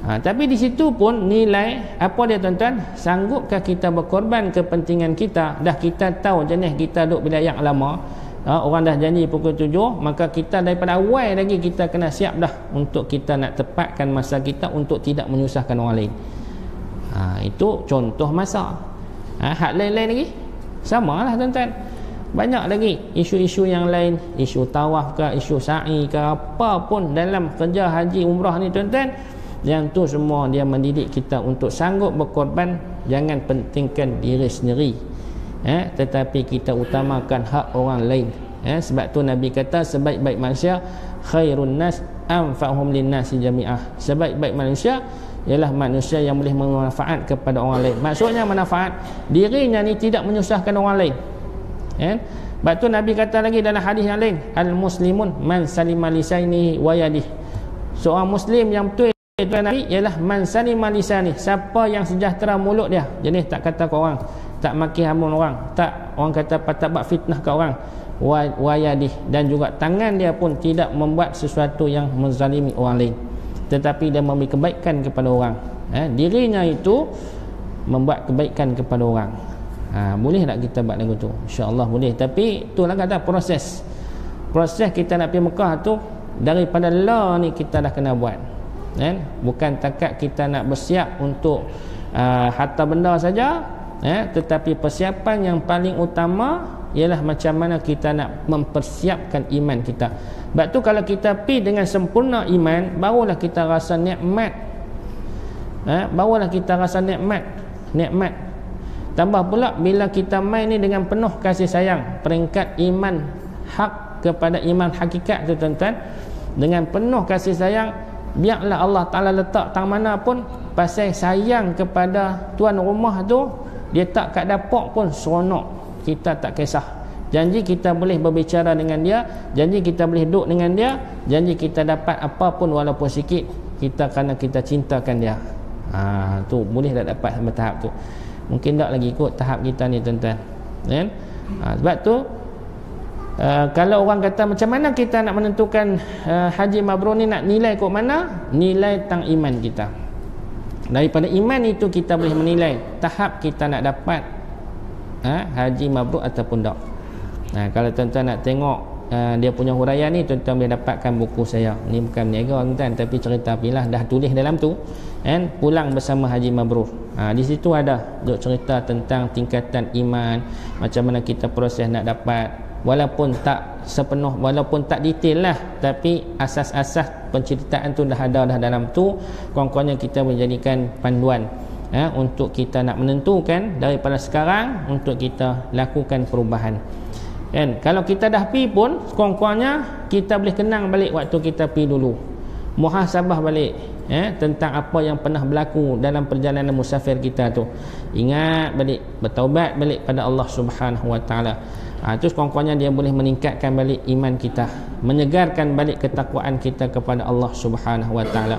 Tapi di situ pun nilai apa dia tuan-tuan, sanggupkah kita berkorban kepentingan kita? Dah kita tahu jenis kita duk bila yang lama, orang dah janji pukul 7, maka kita daripada awal lagi kita kena siap dah untuk kita nak tepatkan masa kita untuk tidak menyusahkan orang lain. Itu contoh masa. Hak lain-lain lagi samalah tuan-tuan. Banyak lagi isu-isu yang lain, isu tawaf ke, isu sa'i ke, apa pun dalam kerja haji umrah ni tuan-tuan, yang tu semua dia mendidik kita untuk sanggup berkorban. Jangan pentingkan diri sendiri, tetapi kita utamakan hak orang lain. Sebab tu Nabi kata sebaik-baik manusia khairun nas anfa'hum linnasi jami'ah. Sebaik-baik manusia ialah manusia yang boleh bermanfaat kepada orang lain. Maksudnya manfaat dirinya ni tidak menyusahkan orang lain. Sebab tu Nabi kata lagi dalam hadis yang lain, al-muslimun man salima lisainihi wa yadihi. Seorang muslim yang betul itu Nabi ialah man salima lisani, siapa yang sejahtera mulut dia, jenis tak kata ke orang, tak maki hamun orang, tak orang kata tak buat fitnah ke orang, wa yadih, dan juga tangan dia pun tidak membuat sesuatu yang menzalimi orang lain, tetapi dia memberi kebaikan kepada orang. Dirinya itu membuat kebaikan kepada orang. Boleh tak kita buat lagu tu? InsyaAllah boleh. Tapi itulah kata proses kita nak pergi Mekah tu, daripada la ni kita dah kena buat. Bukan takat kita nak bersiap untuk harta benda saja, tetapi persiapan yang paling utama ialah macam mana kita nak mempersiapkan iman kita. Sebab tu kalau kita pergi dengan sempurna iman, barulah kita rasa nikmat. Barulah kita rasa nikmat. Tambah pula bila kita main ni dengan penuh kasih sayang, peringkat iman hak kepada iman hakikat tu tuan-tuan, dengan penuh kasih sayang, biarlah Allah Ta'ala letak tang mana pun, pasal sayang kepada tuan rumah tu, dia tak kat dapur pun seronok, kita tak kisah. Janji kita boleh berbicara dengan dia, janji kita boleh duduk dengan dia, janji kita dapat apa pun walaupun sikit, kita kerana kita cintakan dia. Tu boleh tak dapat sampai tahap tu. Mungkin tak lagi ikut tahap kita ni tuan-tuan. Sebab tu kalau orang kata macam mana kita nak menentukan haji mabrur ni, nak nilai kot mana? Nilai tang iman kita. Daripada iman itu kita boleh menilai tahap kita nak dapat haji mabrur ataupun tak. Kalau tuan-tuan nak tengok dia punya huraian ni, tuan-tuan boleh dapatkan buku saya. Ni bukan berniaga tuan-tuan, tapi cerita pilah dah tulis dalam tu, kan, pulang bersama Haji Mabrur. Di situ ada duk cerita tentang tingkatan iman, macam mana kita proses nak dapat, walaupun tak sepenuh, walaupun tak detail lah, tapi asas-asas penceritaan tu dah ada dah dalam tu. Kurang-kurangnya kita menjadikan panduan untuk kita nak menentukan daripada sekarang untuk kita lakukan perubahan. Kan, kalau kita dah pi pun kurang-kurangnya kita boleh kenang balik waktu kita pi dulu, muhasabah balik tentang apa yang pernah berlaku dalam perjalanan musafir kita tu. Ingat balik, bertaubat balik pada Allah Subhanahu Wa Taala. Terus kurang-kurangnya dia boleh meningkatkan balik iman kita, menyegarkan balik ketakwaan kita kepada Allah Subhanahu Wa Taala.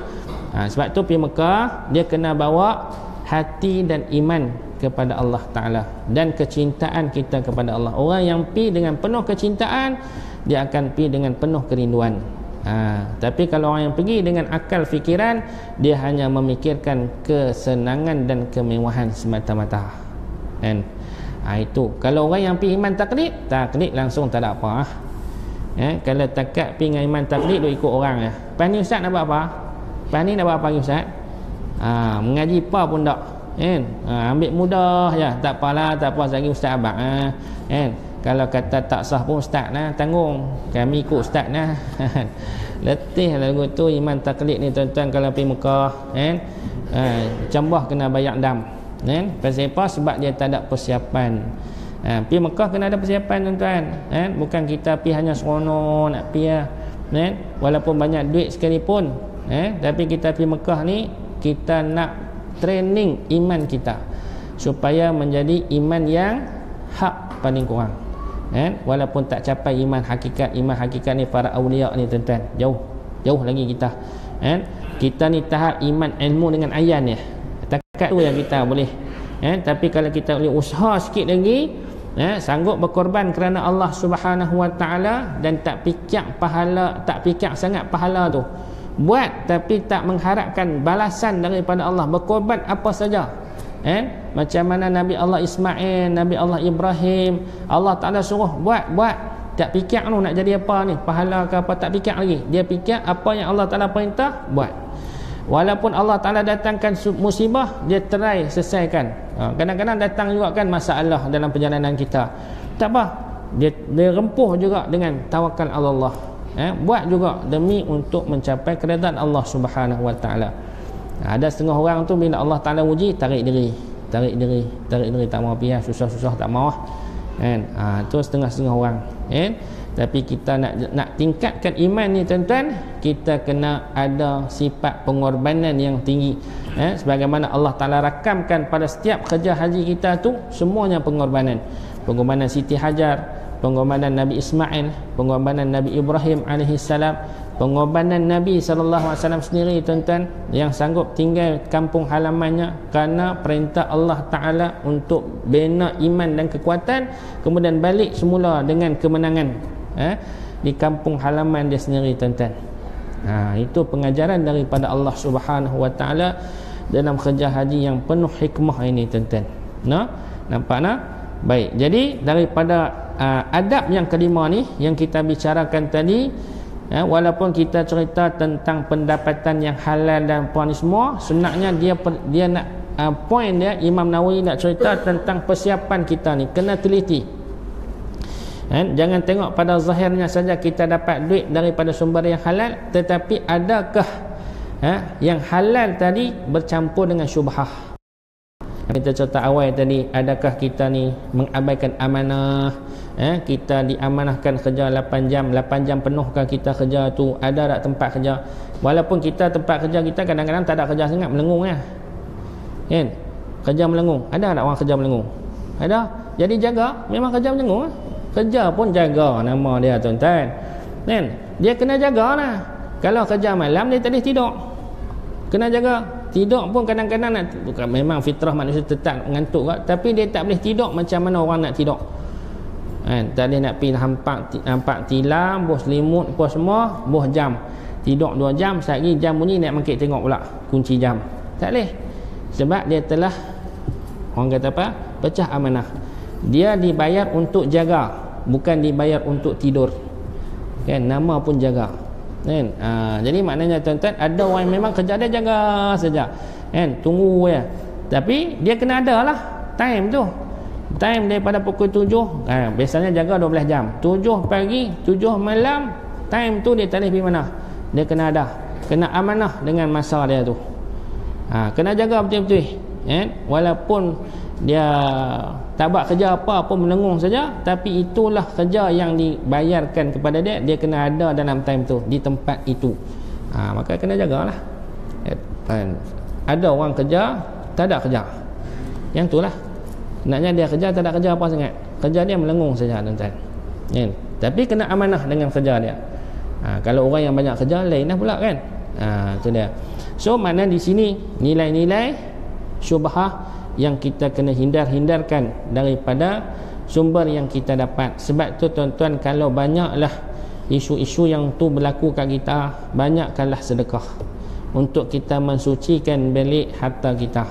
Sebab tu pi Mekah dia kena bawa hati dan iman kepada Allah Ta'ala dan kecintaan kita kepada Allah. Orang yang pi dengan penuh kecintaan, dia akan pi dengan penuh kerinduan. Tapi kalau orang yang pergi dengan akal fikiran, dia hanya memikirkan kesenangan dan kemewahan semata-mata. Kan? Itu kalau orang yang pi iman taklid langsung tak ada apa. Kalau takat pi dengan iman taklid, dia ikut orang. Lepas ni ustaz nak buat apa? Lepas ni nak buat apa ustaz? Mengaji apa pun tak, kan? Ambil mudah je, tak apalah, tak apa lagi ustaz abang. Kan? Kalau kata tak sah pun ustaz nah tanggung, kami ikut ustaz nah. Letih lagu tu iman taklid ni tuan-tuan. Kalau pergi Mekah, kan, cambah kena bayar dam, kan? Pasal apa? Sebab dia tak ada persiapan. Pergi Mekah kena ada persiapan tuan-tuan, kan? Bukan kita pergi hanya seronok nak pergi, kan? Walaupun banyak duit sekalipun, tapi kita pergi Mekah ni, kita nak training iman kita supaya menjadi iman yang hak paling kurang, walaupun tak capai iman hakikat. Iman hakikat ni para awliya ni tuan-tuan, jauh lagi kita. Kita ni tahap iman ilmu dengan ayan ni, takat tu yang kita boleh. Tapi kalau kita boleh usaha sikit lagi, sanggup berkorban kerana Allah Subhanahu Wa Taala dan tak fikir pahala, tak fikir sangat pahala tu, buat tapi tak mengharapkan balasan daripada Allah, berkorban apa saja. Macam mana Nabi Allah Ismail, Nabi Allah Ibrahim, Allah Ta'ala suruh buat, tak fikir tu nak jadi apa ni, pahala ke apa, tak fikir lagi. Dia fikir apa yang Allah Ta'ala perintah, buat. Walaupun Allah Ta'ala datangkan musibah, dia try selesaikan. Kadang-kadang datang juga kan masalah dalam perjalanan kita, tak apa, dia rempuh juga dengan tawakal Allah. Buat juga demi untuk mencapai keredaan Allah Subhanahu Wa Taala. Ada setengah orang tu bila Allah Taala uji, tarik diri, tak mau pergi, susah-susah tak mau, kan? Tu setengah-setengah orang, kan? Tapi kita nak tingkatkan iman ni tuan-tuan, kita kena ada sifat pengorbanan yang tinggi. Sebagaimana Allah Taala rakamkan pada setiap kerja haji kita tu, semuanya pengorbanan. Pengorbanan Siti Hajar, pengorbanan Nabi Ismail, pengorbanan Nabi Ibrahim alaihissalam, pengorbanan Nabi SAW sendiri tuan-tuan, yang sanggup tinggal kampung halamannya kerana perintah Allah Ta'ala untuk bina iman dan kekuatan, kemudian balik semula dengan kemenangan di kampung halaman dia sendiri tuan-tuan. Itu pengajaran daripada Allah Subhanahu Wa Ta'ala dalam kerja haji yang penuh hikmah ini tuan-tuan. Nampak nak? Baik, jadi daripada adab yang kelima ni yang kita bicarakan tadi, walaupun kita cerita tentang pendapatan yang halal dan apa ni semua, sebenarnya dia nak point dia, Imam Nawawi nak cerita tentang persiapan kita ni kena teliti. Jangan tengok pada zahirnya saja kita dapat duit daripada sumber yang halal, tetapi adakah yang halal tadi bercampur dengan syubhah? Kita cerita awal tadi, adakah kita ni mengabaikan amanah? Kita diamanahkan kerja 8 jam penuhkah kita kerja tu? Ada tak tempat kerja? Walaupun kita tempat kerja kita kadang-kadang tak ada kerja sangat, melengung kan? Kerja melengung. Ada tak orang kerja melengung? Ada. Jadi jaga, memang kerja melengung. Kerja pun jaga nama dia tuan-tuan, kan? Dia kena jaga lah. Kalau kerja malam dia tak boleh tidur, kena jaga. Tidur pun kadang-kadang bukan, memang fitrah manusia tetap mengantuk kan? Tapi dia tak boleh tidur macam mana orang nak tidur, kan? Tak boleh nak pergi nampak tilam, buh selimut apa semua, buh jam, tidur 2 jam, sekali jam bunyi nak mangkit tengok pula kunci jam. Tak boleh, sebab dia telah, orang kata apa, pecah amanah. Dia dibayar untuk jaga, bukan dibayar untuk tidur, kan? Nama pun jaga, kan? Jadi maknanya tuan-tuan, ada orang yang memang kerja dia jaga saja, kan? Tunggu ya, tapi dia kena ada lah time tu, time daripada pukul 7, biasanya jaga 12 jam, 7 pagi 7 malam, time tu dia tak boleh pergi mana, dia kena ada, kena amanah dengan masa dia tu. Kena jaga betul-betul, kan? Walaupun dia tak buat kerja apa pun, menengung saja, tapi itulah kerja yang dibayarkan kepada dia, dia kena ada dalam time tu, di tempat itu. Maka kena jagalah. Ada orang kerja tak ada kerja, yang itulah naknya dia kerja tak ada kerja apa sangat, kerja dia melengung saja, tuan-tuan, kan? Tapi kena amanah dengan kerja dia. Kalau orang yang banyak kerja lain lah pula, kan? Itu dia. So makna di sini nilai-nilai syubhah yang kita kena hindarkan daripada sumber yang kita dapat. Sebab tu tuan-tuan, kalau banyaklah isu-isu yang tu berlaku kat kita, banyakkanlah sedekah untuk kita mensucikan balik harta kita.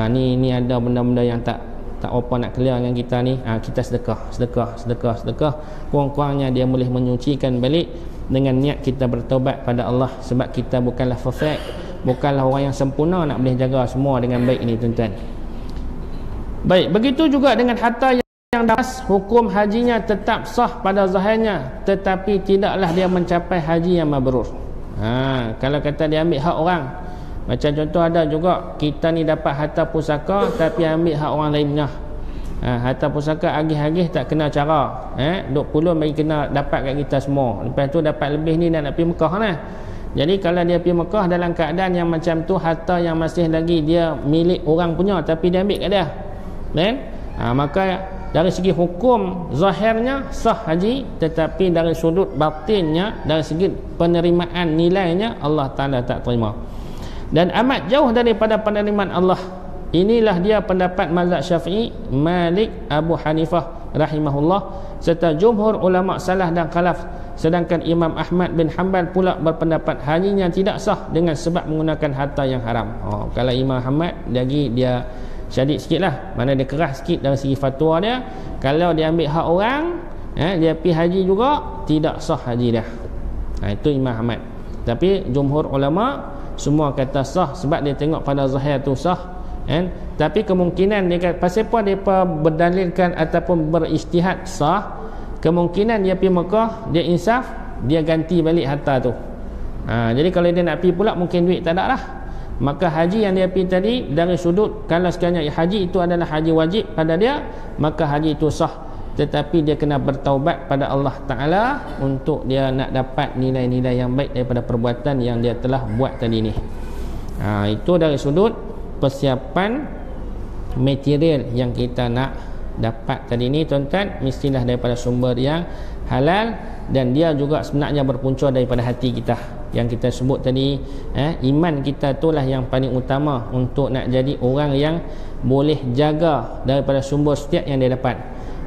Ni ada benda-benda yang tak apa nak clear dengan kita ni, kita sedekah. Kurang-kurangnya dia boleh menyucikan balik dengan niat kita bertaubat pada Allah. Sebab kita bukanlah perfect, bukanlah orang yang sempurna nak boleh jaga semua dengan baik ini, tuan-tuan. Baik, begitu juga dengan harta yang dapat, hukum hajinya tetap sah pada zahirnya, tetapi tidaklah dia mencapai haji yang mabrur. Kalau kata dia ambil hak orang, macam contoh ada juga kita ni dapat harta pusaka tapi ambil hak orang lainnya. Harta pusaka agih-agih tak kena cara, 20 bagi kena dapat kat kita semua, lepas tu dapat lebih ni nak pergi Mekah lah. Jadi kalau dia pergi Mekah dalam keadaan yang macam tu, harta yang masih lagi dia milik orang punya tapi dia ambil kat dia, kan? Maka dari segi hukum zahirnya sah haji, tetapi dari sudut batinnya, dari segi penerimaan nilainya, Allah Ta'ala tak terima, dan amat jauh daripada penerimaan Allah. Inilah dia pendapat mazhab Syafi'i, Malik, Abu Hanifah rahimahullah, serta jumhur ulama salah dan khalaf. Sedangkan Imam Ahmad bin Hanbal pula berpendapat hajinya tidak sah dengan sebab menggunakan harta yang haram. Kalau Imam Ahmad lagi dia syadid sikit lah, mana dia keras sikit dari segi fatwa dia. Kalau dia ambil hak orang, dia pergi haji juga, tidak sah haji dia. Itu Imam Ahmad. Tapi jumhur ulama semua kata sah, sebab dia tengok pada zahir tu sah, kan? Tapi kemungkinan dia kata, pasal apa dia berdalilkan ataupun berijtihad sah, kemungkinan dia pergi Mekah, dia insaf, dia ganti balik harta tu. Jadi kalau dia nak pergi pula, mungkin duit tak ada lah. Maka haji yang dia pergi tadi, dari sudut kalau sekiranya haji itu adalah haji wajib pada dia, maka haji itu sah, tetapi dia kena bertaubat pada Allah Ta'ala untuk dia nak dapat nilai-nilai yang baik daripada perbuatan yang dia telah buat tadi ni. Itu dari sudut persiapan material yang kita nak dapat tadi ni, tuan-tuan, mestilah daripada sumber yang halal, dan dia juga sebenarnya berpunca daripada hati kita yang kita sebut tadi. Iman kita itulah yang paling utama untuk nak jadi orang yang boleh jaga daripada sumber setiap yang dia dapat.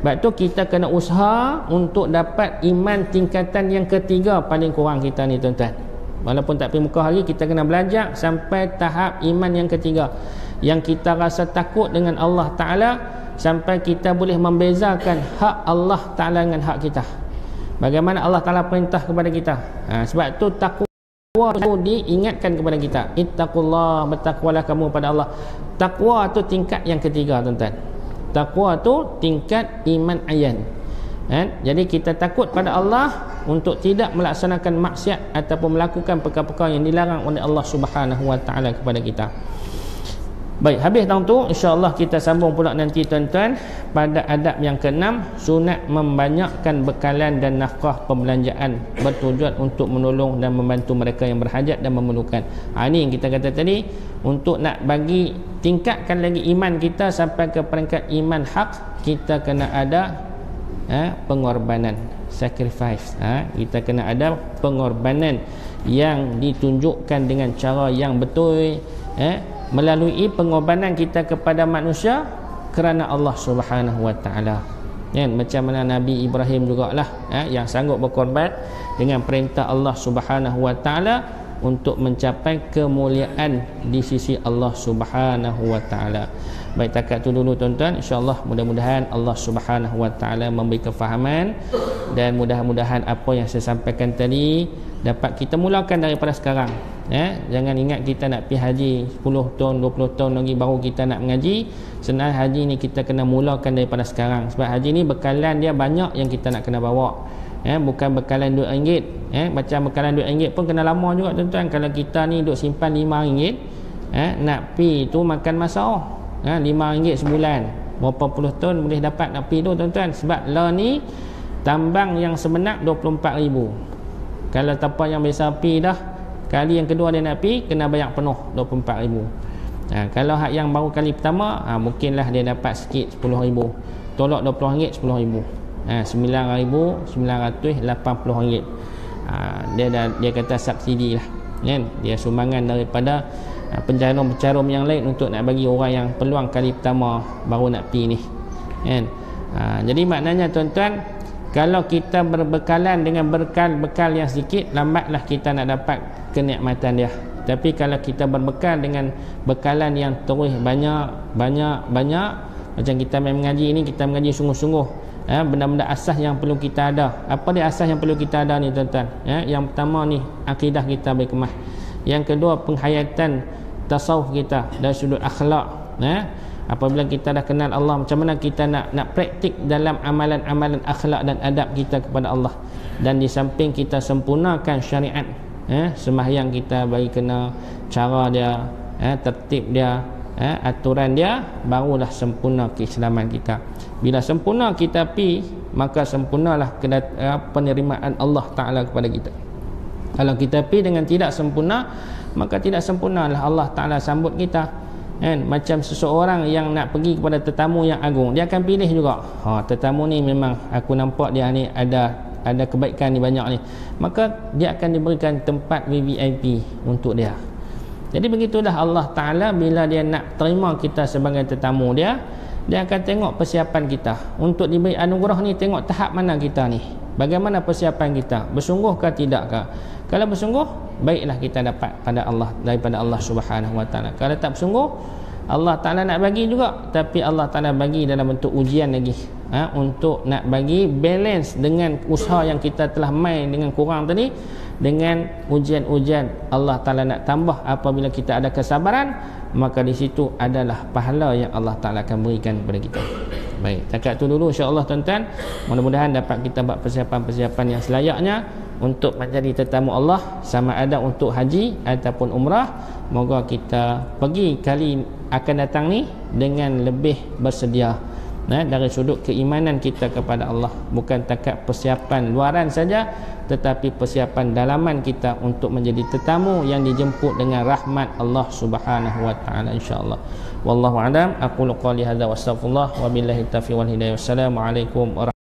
Sebab tu kita kena usaha untuk dapat iman tingkatan yang ketiga paling kurang kita ni, tuan-tuan. Walaupun tak pergi Mekah lagi, kita kena belajar sampai tahap iman yang ketiga, yang kita rasa takut dengan Allah Ta'ala, sampai kita boleh membezakan hak Allah Ta'ala dengan hak kita. Bagaimana Allah Ta'ala perintah kepada kita. Sebab tu takwa itu diingatkan kepada kita, ittaqullah, bertakwalah kamu pada Allah. Takwa tu tingkat yang ketiga, tuan-tuan. Takwa tu tingkat iman ayan. Jadi kita takut pada Allah untuk tidak melaksanakan maksiat ataupun melakukan perkara-perkara yang dilarang oleh Allah Subhanahu Wa Ta'ala kepada kita. Baik, habis tahun tu, insya-Allah kita sambung pula nanti, tuan-tuan, pada adab yang ke-6, sunat membanyakkan bekalan dan nafkah pembelanjaan bertujuan untuk menolong dan membantu mereka yang berhajat dan memerlukan. Ini yang kita kata tadi, untuk nak bagi tingkatkan lagi iman kita sampai ke peringkat iman hak, kita kena ada pengorbanan, sacrifice. Kita kena ada pengorbanan yang ditunjukkan dengan cara yang betul, melalui pengorbanan kita kepada manusia kerana Allah Subhanahu Wa Ta'ala. Macam mana Nabi Ibrahim jugalah, yang sanggup berkorban dengan perintah Allah Subhanahu Wa Ta'ala untuk mencapai kemuliaan di sisi Allah Subhanahu wa taala. Baik, takat tu dulu tuan-tuan. InsyaAllah mudah-mudahan Allah Subhanahu wa taala memberi kefahaman, dan mudah-mudahan apa yang saya sampaikan tadi dapat kita mulakan daripada sekarang. Jangan ingat kita nak pergi haji 10 tahun 20 tahun lagi baru kita nak mengaji. Sebenarnya haji ni kita kena mulakan daripada sekarang, sebab haji ni bekalan dia banyak yang kita nak kena bawa. Bukan bekalan RM2. Macam bekalan RM2 pun kena lama juga tuan-tuan. Kalau kita ni duk simpan RM5, nak pi tu makan masa. RM5 sebulan, berapa puluh tahun boleh dapat nak pi tu tuan-tuan. Sebab lah ni tambang yang sebenar 24,000. Kalau tanpa yang biasa pi dah, kali yang kedua dia nak pi kena bayar penuh 24,000. Kalau hak yang baru kali pertama, mungkinlah dia dapat sikit 10,000. Tolak RM20 RM10,000. RM9,980. Dia kata subsidi lah, kan? Dia sumbangan daripada pencarum-pencarum yang lain untuk nak bagi orang yang peluang kali pertama baru nak pi ni, kan? Jadi maknanya tuan-tuan, kalau kita berbekalan dengan bekal yang sedikit, lambatlah kita nak dapat kenikmatan dia. Tapi kalau kita berbekal dengan bekalan yang terus banyak, macam kita main mengaji ni, kita mengaji sungguh-sungguh, benda-benda asas yang perlu kita ada. Apa dia asas yang perlu kita ada ni tuan-tuan? Yang pertama ni, akidah kita berkemah. Yang kedua, penghayatan tasawuf kita dari sudut akhlak. Apabila kita dah kenal Allah, macam mana kita nak praktik dalam amalan-amalan akhlak dan adab kita kepada Allah. Dan di samping kita sempurnakan syariat, sembahyang kita bagi kena cara dia, tertib dia, aturan dia, barulah sempurna keislaman kita. Bila sempurna kita pi, maka sempurnalah penerimaan Allah Ta'ala kepada kita. Kalau kita pi dengan tidak sempurna, maka tidak sempurnalah Allah Ta'ala sambut kita. Macam seseorang yang nak pergi kepada tetamu yang agung, dia akan pilih juga, tetamu ni memang aku nampak dia ni ada kebaikan ni banyak ni, maka dia akan diberikan tempat VVIP untuk dia. Jadi begitulah Allah Ta'ala bila dia nak terima kita sebagai tetamu dia akan tengok persiapan kita untuk diberi anugerah ni. Tengok tahap mana kita ni, bagaimana persiapan kita, bersungguhkah tidakkah. Kalau bersungguh, baiklah kita dapat daripada Allah Subhanahu wa taala. Kalau tak bersungguh, Allah Ta'ala nak bagi juga, tapi Allah Ta'ala bagi dalam bentuk ujian lagi, untuk nak bagi balance dengan usaha yang kita telah main dengan kurang tadi. Dengan ujian-ujian Allah Ta'ala nak tambah. Apabila kita ada kesabaran, maka di situ adalah pahala yang Allah Ta'ala akan berikan kepada kita. Baik, takat tu dulu insya-Allah tuan-tuan. Mudah-mudahan dapat kita buat persiapan-persiapan yang selayaknya untuk menjadi tetamu Allah, sama ada untuk haji ataupun umrah. Moga kita pergi kali akan datang ni dengan lebih bersedia, dari sudut keimanan kita kepada Allah. Bukan takat persiapan luaran saja, tetapi persiapan dalaman kita untuk menjadi tetamu yang dijemput dengan rahmat Allah Subhanahu wa taala, insya-Allah. Wallahu a'lam. Aqulu qali hadza wa astaghfirullah wa billahi taufiq wal hidayah. Wassalamualaikum warahmatullahi